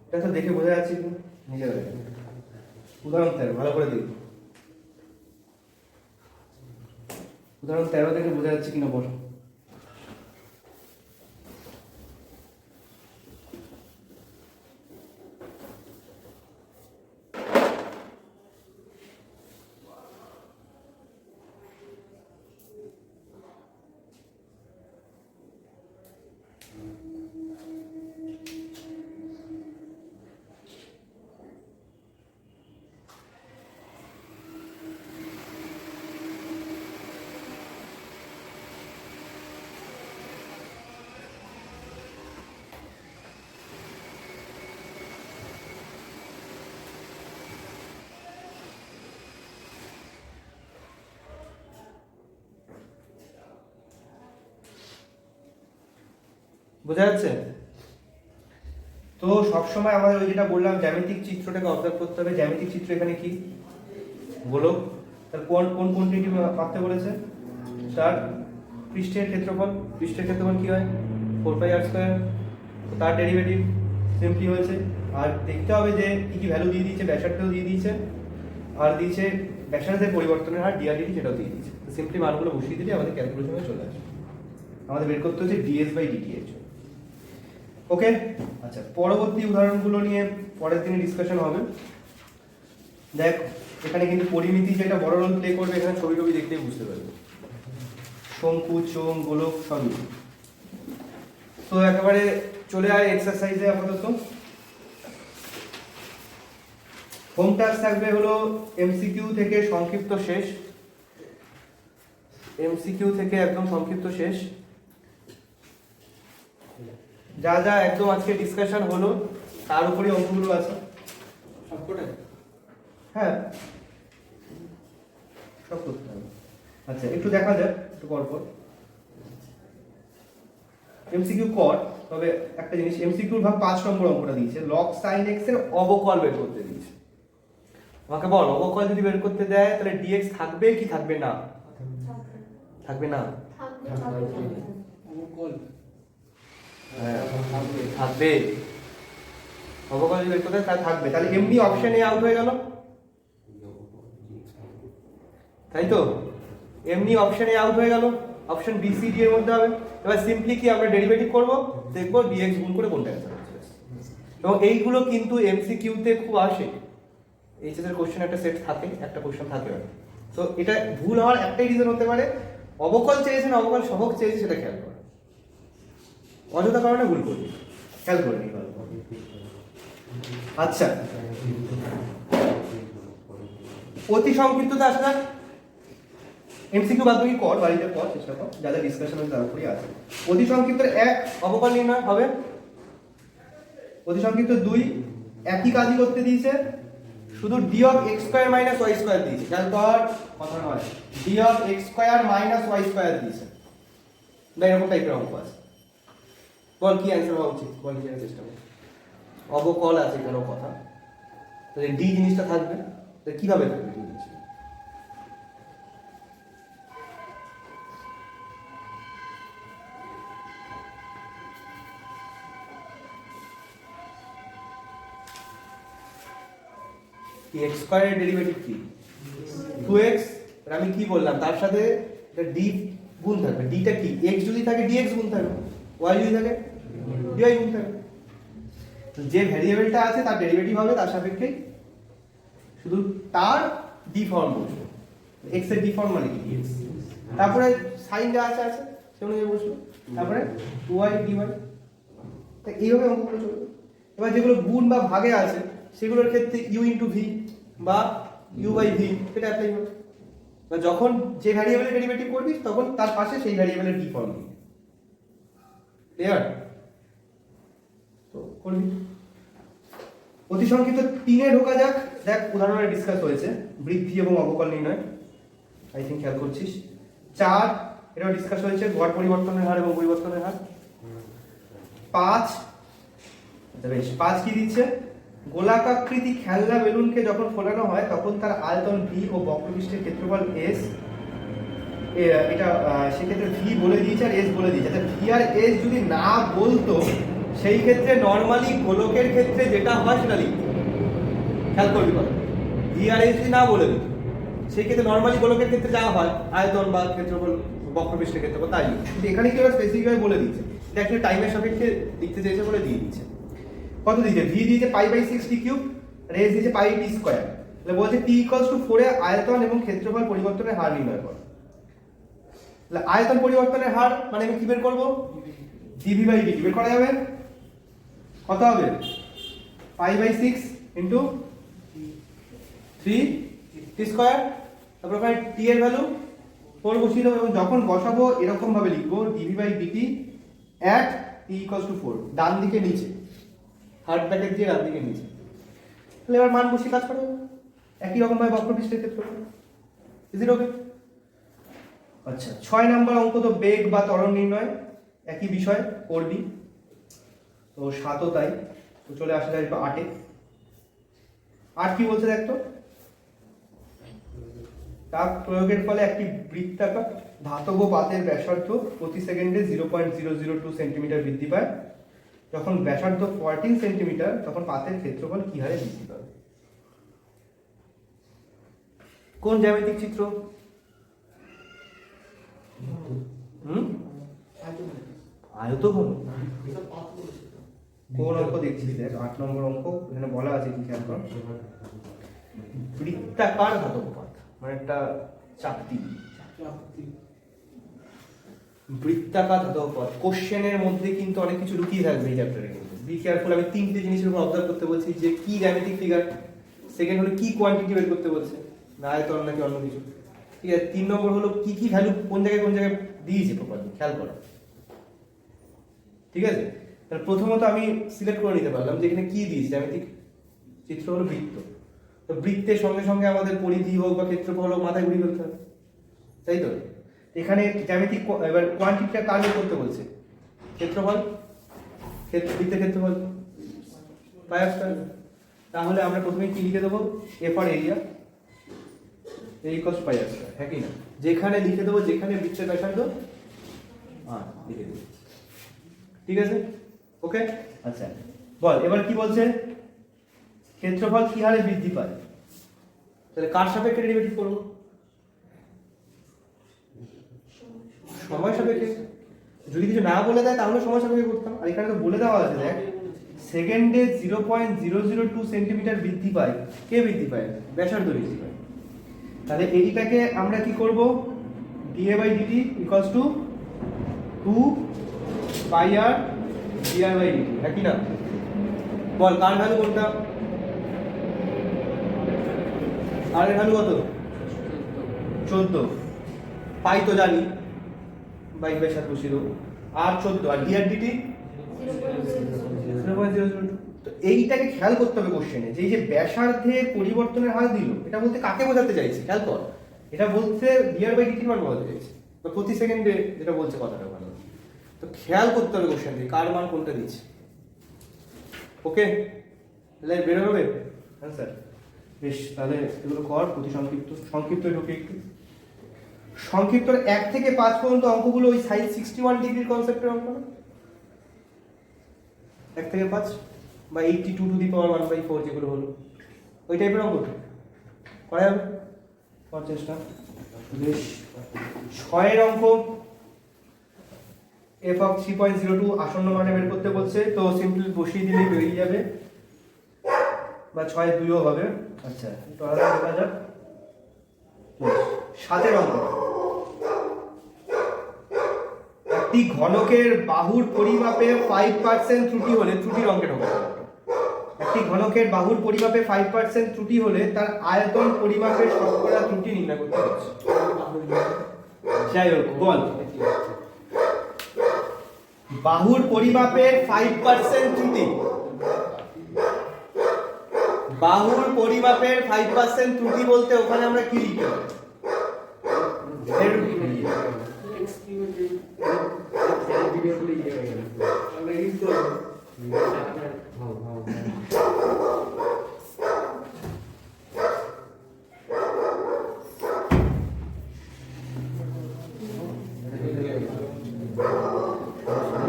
এটা তো দেখে বোঝা যাচ্ছে কি নিজে দেখে, উদাহরণ 13 ভালো করে দেখি, উদাহরণ 13 দেখে বোঝা যাচ্ছে কিনা বল। বোঝা যাচ্ছে? তো সবসময় আমাদের ওই যেটা বললাম জ্যামিতিক চিত্রটাকে অবজার্ভ করতে হবে। জ্যামিতিক চিত্র এখানে কি বলো, তার কোন কোন কোয়ান্টিটি মাপতে বলেছে? তার পৃষ্ঠের ক্ষেত্রফল, পৃষ্ঠের ক্ষেত্রফল কি হয়? 4πr², তো তার ডেরিভেটিভ সিম্পলি হয়েছে। আর দেখতে হবে যে কি কি ভ্যালু দিয়ে দিয়েছে, ব্যাসার্ধও দিয়ে দিয়েছে, আর দিয়েছে ব্যাসার্ধের পরিবর্তনের হার ডিআরডিটি, সেটাও দিয়ে দিয়েছে। তো সিম্পলি মানগুলো বসিয়ে দিলে আমাদের ক্যালকুলেশনে চলে আসবে। আমাদের বের করতে হচ্ছে ds/dt এর জন্য। ওকে, আচ্ছা পরবর্তী উদাহরণগুলো নিয়ে পরের দিনে ডিসকাশন হবে। দেখ এখানে কিন্তু পরিমিতি যেটা বড় রোল প্লে করবে, এখানে ছবি টবি দেখলেই বুঝতে পারবে, শঙ্কু চোঙ গোলক সবই। তো একেবারে চলে আয় এক্সারসাইজে। আপাতত হোম টাস্ক থাকবে হলো এমসিকিউ থেকে সংক্ষিপ্ত শেষ, এমসিকিউ থেকে একদম সংক্ষিপ্ত শেষ, যা যা একদম আজকে ডিসকাশন হলো তার উপরে অঙ্কগুলো আছে সবকটাই। হ্যাঁ সব করতে হবে। আচ্ছা একটু দেখা যাক, একটু পরপর এমসিকিউ কর। তবে একটা জিনিস, এমসিকিউর ভাগ 5 নম্বর অঙ্কটা দিয়েছে, log sin x এর অবকল বের করতে দিয়েছে। আমাকে বল অবকল যদি বের করতে দেয় তাহলে dx থাকবে কি থাকবে না? থাকবে না? অবকল হ্যাঁ থাকবে। অবকল যদি বের করতে তাহলে থাকবে, তাহলে এমনি অপশন এ আউট হয়ে গেল, তাই তো? এমনি অপশন এ আউট হয়ে গেল, অপশন বি সি ডি এর মধ্যে হবে। এবার সিম্পলি কি আমরা ডেরিভেটিভ করব, দেখব dx গুণ করে কোনটা অ্যান্সার হচ্ছে। এবং এইগুলো কিন্তু এমসিকিউ তে খুব আসে, এইচএস এর কোশ্চেন একটা সেট থাকে, একটা কোশ্চেন থাকে। তো এটা ভুল হওয়ার একটাই রিজন হতে পারে, অবকল চেয়েছেন অবকল সহগ চেয়েছে, সেটা খেয়াল করো, অযথা কারণে ভুল করবি, খেয়াল করে নি। আচ্ছা অতি সংক্ষিপ্ততে আসা যাক। এমসিকিউ বাদ বাকি কর, বাড়িতে কর, চেষ্টা কর, যা যা ডিসকাশন হচ্ছে তার উপরই আছে। অতি সংক্ষিপ্তের 1 অবকল নির্ণয় হবে, অতি সংক্ষিপ্ত 2 একই কাজই করতে দিয়েছে, শুধু d of x square minus y square দিয়েছে, খেয়াল কর কথা নয়, d of x square minus y square দিয়েছে, না এরকম টাইপের অঙ্ক আছে। বল কি অ্যান্সার হওয়া উচিত, বল কি চেষ্টা কর। অবকল আছে কোনো কথা, তাহলে ডি জিনিসটা থাকবে, তাহলে কিভাবে থাকবে ডি জিনিসটা? কি এক্স স্কয়ারের ডেরিভেটিভ কি 2x, আর আমি কি বললাম তার সাথে এটা d গুণ থাকবে, d টা কি x যদি থাকে dx গুণ থাকবে, y যদি থাকে dy গুণ থাকবে। তো যে ভ্যারিয়েবলটা আছে তার ডেরিভেটিভ হবে তার সাপেক্ষে, শুধু তার d ফর্ম বসবে, x এর d ফর্ম মানে কি dx, তারপরে সাইন যা আছে আছে সে অনুযায়ী বসবে, তারপরে y dy। তো এইভাবে অঙ্কগুলো চলবে। এবার যেগুলো গুণ বা ভাগে আছে সেগুলোর ক্ষেত্রে u ইনটু v বা u বাই v এটা অ্যাপ্লাই হবে। বা যখন যে ভ্যারিয়েবলের ডেরিভেটিভ করবি তখন তার পাশে সেই ভ্যারিয়েবলের ডি ফর্ম দিবি, ক্লিয়ার? তো করবি। অতি সংক্ষিপ্ত 3 এ ঢোকা যাক। দেখ উদাহরণে ডিসকাস হয়েছে বৃদ্ধি এবং অবকল নির্ণয়, আই থিংক খেয়াল করছিস। 4 এটাও ডিসকাস হয়েছে গড় পরিবর্তনের হার এবং পরিবর্তনের হার। 5 আচ্ছা বেশ, 5 কি দিচ্ছে? গোলাকাকৃতি খেলনা বেলুনকে যখন ফোলানো হয় তখন তার আয়তন v ও বক্রপৃষ্ঠের ক্ষেত্রফল s, এটা সেক্ষেত্রে v বলে দিয়েছে আর s বলে দিয়েছে। আচ্ছা v আর s যদি না বলতো সেই ক্ষেত্রে নরমালি গোলকের ক্ষেত্রে যেটা হয় সেটা লিখতো, খেয়াল করবি কথা। v আর s যদি না বলে দিত সেই ক্ষেত্রে নরমালি গোলকের ক্ষেত্রে যা হয় আয়তন বা ক্ষেত্রফল বক্রপৃষ্ঠের ক্ষেত্রফল তাই, কিন্তু এখানে কি স্পেসিফিকভাবে বলে দিচ্ছে, এটা অ্যাকচুয়ালি টাইমের সাপেক্ষে লিখতে চাইছে বলে দিয়ে দিচ্ছে। কত দিয়েছে? v দিয়েছে π/6t কিউব, আর s দিয়েছে πt স্কয়ার। তাহলে বলছে t 4 এ আয়তন এবং ক্ষেত্রফল পরিবর্তনের হার নির্ণয় করো। তাহলে আয়তন পরিবর্তনের হার মানে আমি কি বের করব? dv/dt বের করা যাবে। কত হবে? π/6 ইনটু 3t স্কয়ার, তারপর ওখানে t এর ভ্যালু 4 বসিয়ে দেবো এবং যখন বসাবো এরকম ভাবে লিখবো dv/dt at t = 4, ডান দিকে নিচে, হার্ড ব্র্যাকেট দিয়ে ডান দিকে নিচে। তাহলে এবার মান বসিয়ে কাজ করো একই রকম ভাবে বক্রপৃষ্ঠের ক্ষেত্রে। ইজ ইট ওকে? আচ্ছা 6 নাম্বার অঙ্ক তো বেগ বা ত্বরণ নির্ণয়, একই বিষয় করবি। তো 7ও তাই। তো চলে আসা যায় একটু 8 এ। 8 কি বলছে দেখ তো? তাপ প্রয়োগের ফলে একটি বৃত্তাকার ধাতব পাতের ব্যাসার্ধ প্রতি সেকেন্ডে 0.002 সেন্টিমিটার বৃদ্ধি পায়। যখন ব্যাসার্ধ 14 সেন্টিমিটার তখন পাতের ক্ষেত্রফল কি হারে বৃদ্ধি পাবে? কোন জ্যামিতিক চিত্র? আয়তঘন। কোন অঙ্ক দেখছিস? দেখ 8 নম্বর অঙ্ক, এখানে বলা আছে কি খেয়াল কর। বৃত্তাকার ধাতব পাত মানে একটা চাকতি, বৃত্তাকার ধাতব পাত। কোশ্চেনের মধ্যে কিন্তু অনেক কিছু লুকিয়ে থাকবে এই চ্যাপ্টারে, কিন্তু বি কেয়ারফুল। আমি 3টে জিনিসের উপর অবজার্ভ করতে বলছি, যে কি জ্যামিতিক ফিগার, সেকেন্ড হলো কি কোয়ান্টিটি বের করতে বলছে, না আয়তন নাকি অন্য কিছু, ঠিক আছে। 3 নম্বর হলো কি কি ভ্যালু কোন জায়গায় দিয়েছে প্রপারলি, খেয়াল করো, ঠিক আছে। তাহলে প্রথমত আমি সিলেক্ট করে নিতে পারলাম যে এখানে কি দিয়েছে, জ্যামিতিক চিত্র হলো বৃত্ত। তো বৃত্তের সঙ্গে সঙ্গে আমাদের পরিধি হোক বা ক্ষেত্রফল হোক মাথায় ঘুরিয়ে ফেলতে হবে, তাই তো। এখানে জ্যামিতিক এবার কোয়ান্টিটিটা কার বের করতে বলছে? ক্ষেত্রফল, বৃত্তের ক্ষেত্রফল পাই²। তাহলে আমরা প্রথমে কি লিখে দেবো? এ ফর এরিয়া = পাই², হ্যাঁ কি না? যেখানে লিখে দেবো যেখানে বৃত্তের ব্যাসার্ধ লিখে দেবো, ঠিক আছে, ওকে। আচ্ছা বল এবার কি বলছে? ক্ষেত্রফল কি হারে বৃদ্ধি পায়? তাহলে কার সাপেক্ষে ডেরিভেটিভ করব? সময় সাপেক্ষে। যদি কিছু না বলে দেয় তাহলে সময় সাপেক্ষে করতাম, আর এখানে তো বলে দেওয়া আছে, দেখ সেকেন্ডে 0.002 সেন্টিমিটার বৃদ্ধি পায়। কে বৃদ্ধি পায়? ব্যাসার্ধ বৃদ্ধি পায়। তাহলে এইটাকে আমরা কি করব? dA/dt = 2 πr dr/dt, হ্যাঁ কি না? বল কার ভ্যালু কোনটা? আর এর ভ্যালু কত? 14। পাই তো জানি, বাই ব্যাসার্ধ বসিয়ে দেবো, আর 14, আর dr/dt 0.002। তো এইটাকে খেয়াল করতে হবে কোশ্চেনে, যে এই যে ব্যাসার্ধে পরিবর্তনের হার দিল, এটা বলতে কাকে বোঝাতে চাইছে খেয়াল কর। এটা বলতে dr/dt মান বোঝাতে চাইছে, তো প্রতি সেকেন্ডে যেটা বলছে কথাটা ভালো। তো খেয়াল করতে হবে কোশ্চেনে কার মান কোনটা দিচ্ছে। ওকে, তাহলে বের হবে অ্যান্সার। বেশ, তাহলে এগুলো কর। প্রতি সংক্ষিপ্ত ঢোকে একটু সংক্ষিপ্ত 1 থেকে 5 পর্যন্ত অঙ্কগুলো ওই sin 61 ডিগ্রির কনসেপ্টের অঙ্ক না? 1 থেকে 5 বা 82 টু দি পাওয়ার 1/4 যেগুলো হলো ওই টাইপের অঙ্ক করা যাবে, করার চেষ্টা। বেশ, 6 অঙ্ক f অফ 3.02 আসন্ন মানে বের করতে বলছে, তো সিম্পল বসিয়ে দিলেই বেরিয়ে যাবে, বা 6 2ও হবে। আচ্ছা, একটু আলাদা দেখা যাক। 7 অঙ্ক, একটি ঘনকের বাহুর পরিমাপে 5% ত্রুটি হলে, ত্রুটির অঙ্কে ঢোকা যাবে। একটি ঘনকের বাহুর পরিমাপে 5% ত্রুটি হলে তার আয়তন পরিমাপের শতকরা ত্রুটি নির্ণয় করতে হচ্ছে। যাই হোক, বল বাহুর পরিমাপের 5% ত্রুটি, বাহুর পরিমাপের 5% ত্রুটি বলতে ওখানে আমরা কি লিখতে পারি?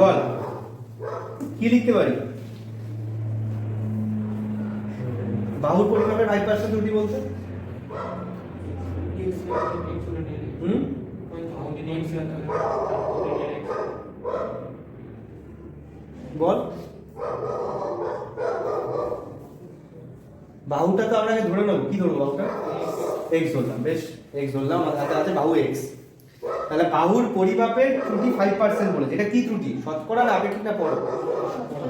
বল কি লিখতে পারি? বাহুর পরিমাপের 5% ত্রুটি বলতে বল। বাহুটা তো আমরা ধরে নেব, কি ধরবো? বাহুটা x ধরলাম। বেশ, x ধরলাম, হাতে আছে বাহু x। তাহলে বাহুর পরিমাপের ত্রুটি 5% বলেছে। এটা কি ত্রুটি? শতকরা না আপেক্ষিক না পড়ো?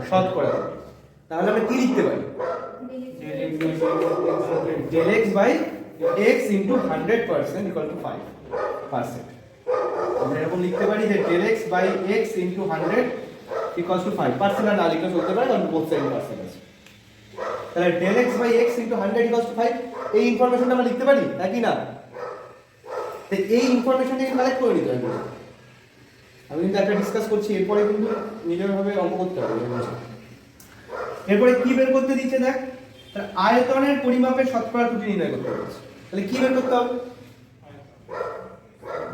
শতকরা। তাহলে আমরা কি লিখতে পারি? del x by x into 100% equal to 5%। আমরা এরকম লিখতে পারি যে del x by x into 100 equals to 5%। না লিখলে চলতে পারে, কারণ both side পার্সেন্ট আছে। তাহলে del x by x into 100 equals to 5, এই ইনফরমেশনটা আমরা লিখতে পারি নাকি না? তো এই ইনফরমেশনটাকে কালেক্ট করে নিতে হবে। আমি কিন্তু একটা ডিসকাস করছি, এরপরে কিন্তু নিজের ভাবে অঙ্ক করতে হবে। এরপরে কি বের করতে দিচ্ছে দেখ, তাহলে আয়তনের পরিমাপের শতকরা ত্রুটি নির্ণয় করতে বলছে। তাহলে কি বের করতে হবে?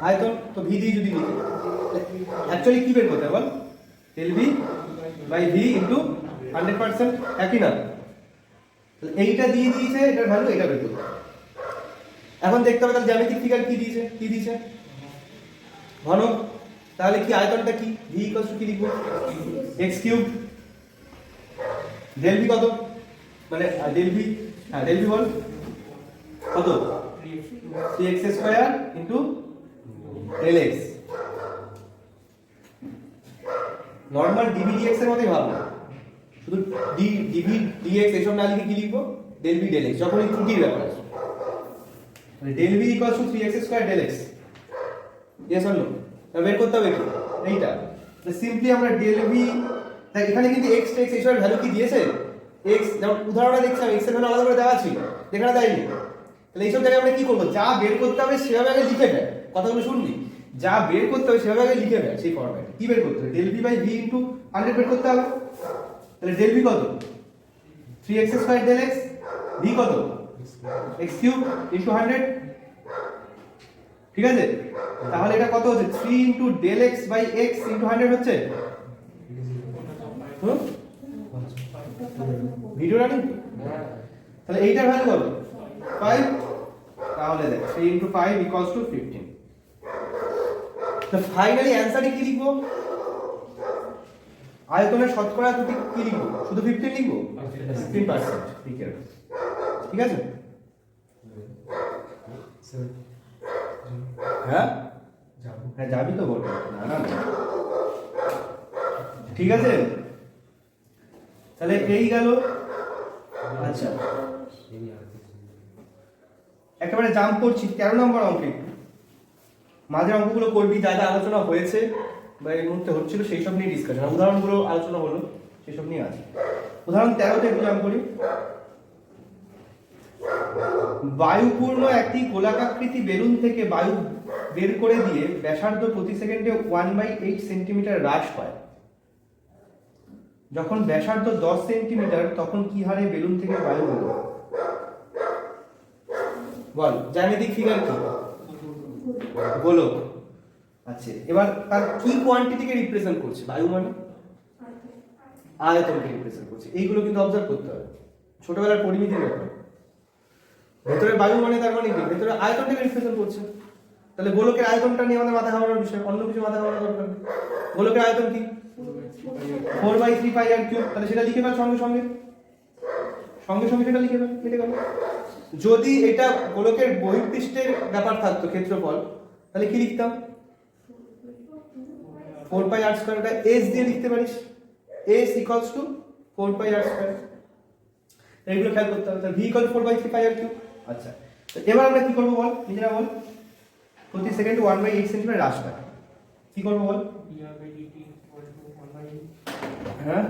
আয়তন তো ভি দিয়ে যদি লিখি, অ্যাকচুয়ালি কি বের করতে হবে বল? del v by v into 100%, একই না? তাহলে এইটা দিয়ে দিয়েছে, এটার ভ্যালু এটা বের করতে হবে। এখন দেখতে হবে তাহলে জ্যামিতিক ফিগার কি দিয়েছে ঘনক। তাহলে কি আয়তনটা কি? v ইকুয়ালস টু কি লিখব? x3। del v কত? মানে del v, হ্যাঁ del v বল কত? 3x² into del x। Normal dv dx এর মতই ভাবো, শুধু dv dx এসব না লিখে কি লিখবো? del v del x, যখনই ত্রুটির ব্যাপার আসে। del v equals to 3x² del x, yes or no? বের করতে হবে কি এইটা? সিম্পলি আমরা del v, এখানে কিন্তু x এসবের ভ্যালু কি দিয়েছে? x, যেমন উদাহরণটা দেখছিলাম x এর ভ্যালু আলাদা করে দেওয়া ছিল, এখানে দেয়নি। তাহলে এইসব জায়গায় আমরা কি করবো? যা বের করতে হবে সেভাবে আগে লিখে দেয়। কথাগুলো শুনবি, যা বের করতে হবে সেভাবে আগে লিখে দেয়। সেই ফরম্যাটে কি বের করতে হবে? del v by v into 100 বের করতে হবে। তাহলে del v কত? 3x² del x, v কত? x³ into 100, ঠিক আছে? তাহলে এটা কত হচ্ছে? 3 into del x by x into 100 হচ্ছে। ভিডিও রানিং, তাহলে এইটার ভ্যালু কত? 5। তাহলে দেখ 3 into 5 equals to 15। তো ফাইনালি অ্যানসারে কি লিখবো? আয়তনের শতকরা ত্রুটি কি লিখবো? শুধু 15 লিখবো? 15%, ঠিক আছে? ঠিক আছে? হ্যাঁ হ্যাঁ যাবি তো বলবো না। ঠিক আছে, তাহলে এই গেল। আচ্ছা, একেবারে জাম্প করছি 13 নম্বর অঙ্কে। মাঝের অঙ্কগুলো করবি, যা যা আলোচনা হয়েছে বা এই মুহূর্তে হচ্ছিল সেই সব নিয়ে ডিসকাশন, উদাহরণগুলো আলোচনা হলো সেই সব নিয়ে আছে। উদাহরণ 13তে এক্সাম করি। বায়ুপূর্ণ একটি গোলাকাকৃতি বেলুন থেকে বায়ু বের করে দিয়ে ব্যাসার্ধ প্রতি সেকেন্ডে 1/8 সেন্টিমিটার হ্রাস পায়। যখন ব্যাসার্ধ 10 সেন্টিমিটার তখন কি হারে বেলুন থেকে বায়ু বের হয়? বল, জ্যামিতিক ফিগার কি? গোলক। আচ্ছা, এবার তার কি কোয়ান্টিটিকে রিপ্রেজেন্ট করছে? বায়ু মানে আয়তনকে রিপ্রেজেন্ট করছে। এইগুলো কিন্তু অবজার্ভ করতে হবে, ছোটবেলার পরিমিতির ব্যাপার। ভেতরে বায়ু মানে তার মানে কি? ভেতরে আয়তনটাকে রিপ্রেজেন্ট করছে। তাহলে গোলকের আয়তনটা নিয়ে আমাদের মাথা ঘামানোর বিষয়, অন্য কিছু মাথা ঘামানোর দরকার নেই। গোলকের আয়তন কি? 4/3πr cube. তাহলে সেটা লিখে ফেল সঙ্গে সঙ্গে সেটা লিখে ফেল, কেটে গেল। যদি এটা গোলকের বহিঃপৃষ্ঠের ব্যাপার থাকতো, ক্ষেত্রফল, তাহলে কি লিখতাম? 4πr²। এটা s দিয়ে লিখতে পারিস, s = 4πr²। এইগুলো খেয়াল করতে হবে। তাহলে v = 4/3πr কিউব। আচ্ছা, তো এবার আমরা কি করব বল, নিজেরা বল। প্রতি সেকেন্ডে 1/8 সেন্টিমিটার হ্রাস পায়। কি করব বল? হ্যাঁ,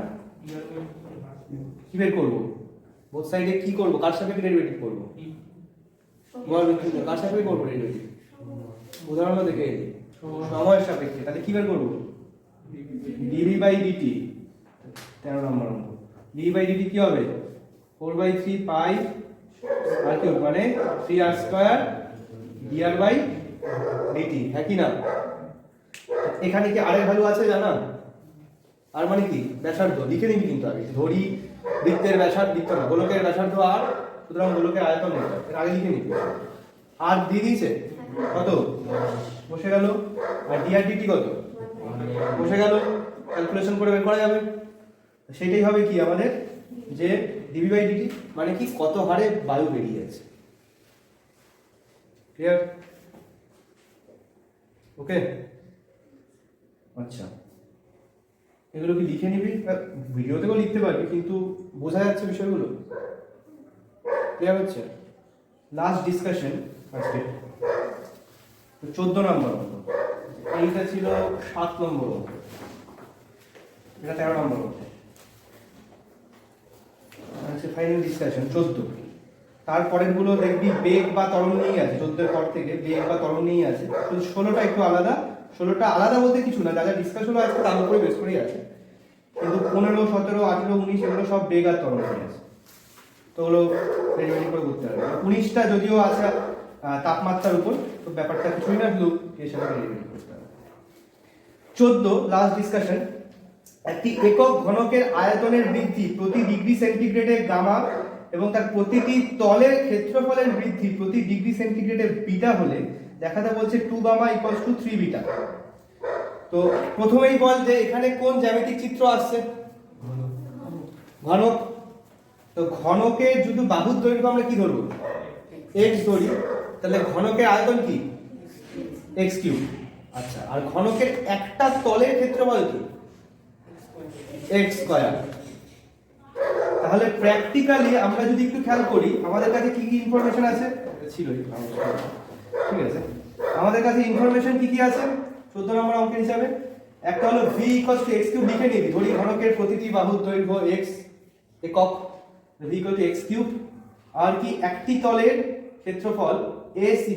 কি বের করব? বোথ সাইডে কি করব? কার সাপেক্ষে ডেরিভেটিভ করব? বল, কার সাপেক্ষে করব ডেরিভেটিভ? উদাহরণ দেখে সময়ের সাপেক্ষে। তাহলে কি বের করব? dv/dt। 13 নম্বর অঙ্ক। dv/dt কি হবে? 4/3π আর কিউব মানে 3r² dr/dt। হ্যাঁ কি না? এখানে কি আর এর ভ্যালু আছে জানা? আর মানে কি? ব্যাসার্ধ লিখে নিবি কিন্তু আগে। ধরি বৃত্তের ব্যাসার্ধ, বৃত্ত না, গোলকের ব্যাসার্ধ আর, সুতরাং গোলকের আয়তন এটা। এর আগে লিখে নিবি। আর দিয়ে দিয়েছে কত? বসে গেল। আর dr/dt কত? বসে গেল। ক্যালকুলেশন করে বের করা যাবে। সেটাই হবে কি আমাদের, যে dv/dt মানে কি? কত হারে বায়ু বেরিয়ে যাচ্ছে। ক্লিয়ার? ওকে, আচ্ছা, এগুলো কি লিখে নিবি? ভিডিওতেও লিখতে পারবি, কিন্তু বোঝা যাচ্ছে বিষয়গুলো? ক্লিয়ার হচ্ছে? লাস্ট ডিসকাশন আজকে 14 নম্বর অঙ্ক। এইটা ছিল 7 নম্বর অঙ্ক, এটা 13 নম্বর অঙ্ক। আচ্ছা, ফাইনাল ডিসকাশন 14। তারপরের গুলো দেখবি বেগ বা ত্বরণ নিয়েই আছে। 14 এর পর থেকে বেগ বা ত্বরণ নিয়েই আছে। শুধু 16টা একটু আলাদা। 16টা আলাদা বলতে কিছু না, যা যা ডিসকাস হলো আজকে তার উপরে বেস করেই আছে। কিন্তু 15, 17, 18, 19 এগুলো সব বেগ আর ত্বরণ নিয়ে আছে। তো ওগুলো ডেরিভেটিভ করে করতে হবে। 19টা যদিও আছে তাপমাত্রার উপর, তো ব্যাপারটা কিছুই না, শুধু এর সাথে ডেরিভেটিভ করতে হবে। 14 লাস্ট ডিসকাশন। একটি একক ঘনকের আয়তনের বৃদ্ধি প্রতি ডিগ্রি সেন্টিগ্রেডে গামা এবং তার প্রতিটি তলের ক্ষেত্রফলের বৃদ্ধি প্রতি ডিগ্রি সেন্টিগ্রেডে বিটা হলে দেখাতে বলছে 2 গামা = 3 বিটা। তো প্রথমেই বল যে এখানে কোন জ্যামিতিক চিত্র আসছে? ঘনক। তো ঘনকের যদি বাহুর দৈর্ঘ্য আমরা কি ধরব? x ধরি, তাহলে ঘনকের আয়তন কি? x3। আচ্ছা, আর ঘনকের একটা তলের ক্ষেত্রফল কি? x²। তাহলে প্র্যাকটিক্যালি আমরা যদি একটু খেয়াল করি, আমাদের কাছে কি কি ইনফরমেশন আছে? ছিল, ঠিক আছে, আমাদের কাছে ইনফরমেশন কি কি আছে 14 নম্বর অঙ্কের হিসাবে? একটা হলো v = x³ লিখে নিবি। ধরি ঘনকের প্রতিটি বাহুর দৈর্ঘ্য x একক, v = x³। আর কি? একটি তলের ক্ষেত্রফল s =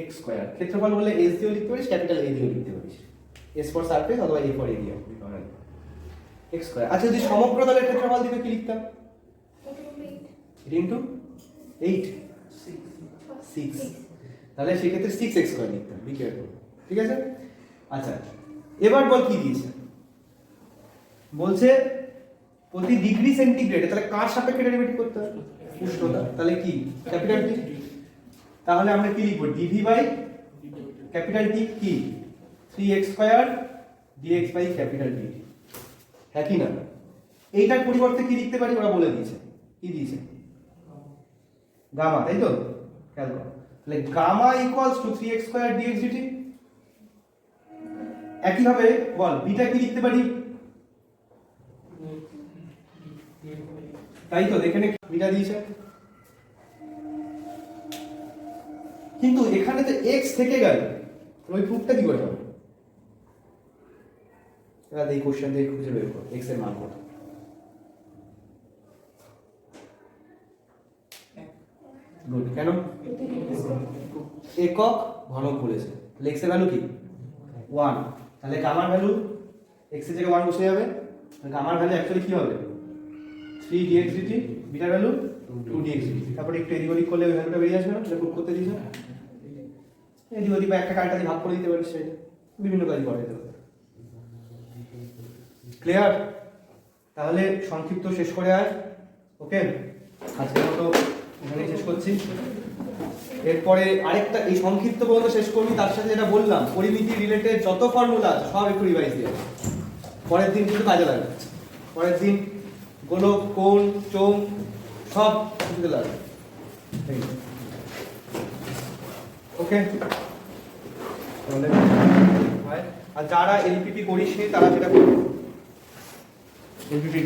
x²। ক্ষেত্রফল বলে s দিয়েও লিখতে পারিস, ক্যাপিটাল A দিয়েও লিখতে পারিস। s ফর সারফেস অথবা a ফর এরিয়া, x²। আচ্ছা, যদি সমগ্র তলের ক্ষেত্রফল দিতে কি লিখতাম? 8 × 6। তাহলে সেক্ষেত্রে 6x² লিখতাম। বি কেয়ারফুল, ঠিক আছে? আচ্ছা, এবার বল কি দিয়েছে? বলছে প্রতি ডিগ্রি সেন্টিগ্রেডে, তাহলে কার সাপেক্ষে ডেরিভেটিভ করতে হবে? উষ্ণতা। তাহলে কি? Capital T. তাহলে আমরা কি লিখব? dv/T কি? 3x² dx/T। হ্যাঁ কি না? এইটার পরিবর্তে কি লিখতে পারি? ওরা বলে দিয়েছে। কি দিয়েছে? গামা, তাই তো? খেয়াল করো, তাহলে গামা = 3x² dx/dt। একইভাবে বল বিটা কি লিখতে পারি? তাই তো, এখানে বিটা দিয়েছে, কিন্তু এখানে তো x থেকে গেল, ওই প্রুফটা কি করে হবে? এবার এই কোশ্চেন দিয়ে খুঁজে বের করো x এর মান কত। গুড। কেন? একক ঘনক বলেছে। তাহলে x এর ভ্যালু কি 1। তাহলে গামার ভ্যালু x এর জায়গায় 1 বসে যাবে। গামার ভ্যালু অ্যাকচুয়ালি কি হবে 3 dx dt, bitter value 2 dx dt। তারপরে একটু এদিক ওদিক করলে ওই ভ্যালুটা বেরিয়ে আসবে না, সেটা প্রুভ করতে দিয়েছে। এদিক ওদিক বা একটা কারেন্ট দিয়ে ভাগ করে দিতে পারিস, সেটা বিভিন্ন কাজ করে দিতে পারে। ক্লিয়ার? তাহলে সংক্ষিপ্ত শেষ করে আয়। ওকে, আজকের মতো এখানে শেষ করছি। এরপরে আরেকটা, এই সংক্ষিপ্ত পর্যন্ত শেষ করবি, তার সাথে যেটা বললাম পরিমিতি রিলেটেড যত ফর্মুলা আছে সব একটু রিভাইজ দিয়ে আয়। পরের দিন কিন্তু কাজে লাগবে। পরের দিন গোলক, কোণ, চোঙ সব কিছুতে লাগবে। ওকে, আর যারা এলপিপি করিস নি তারা যেটা করবে এলপিপি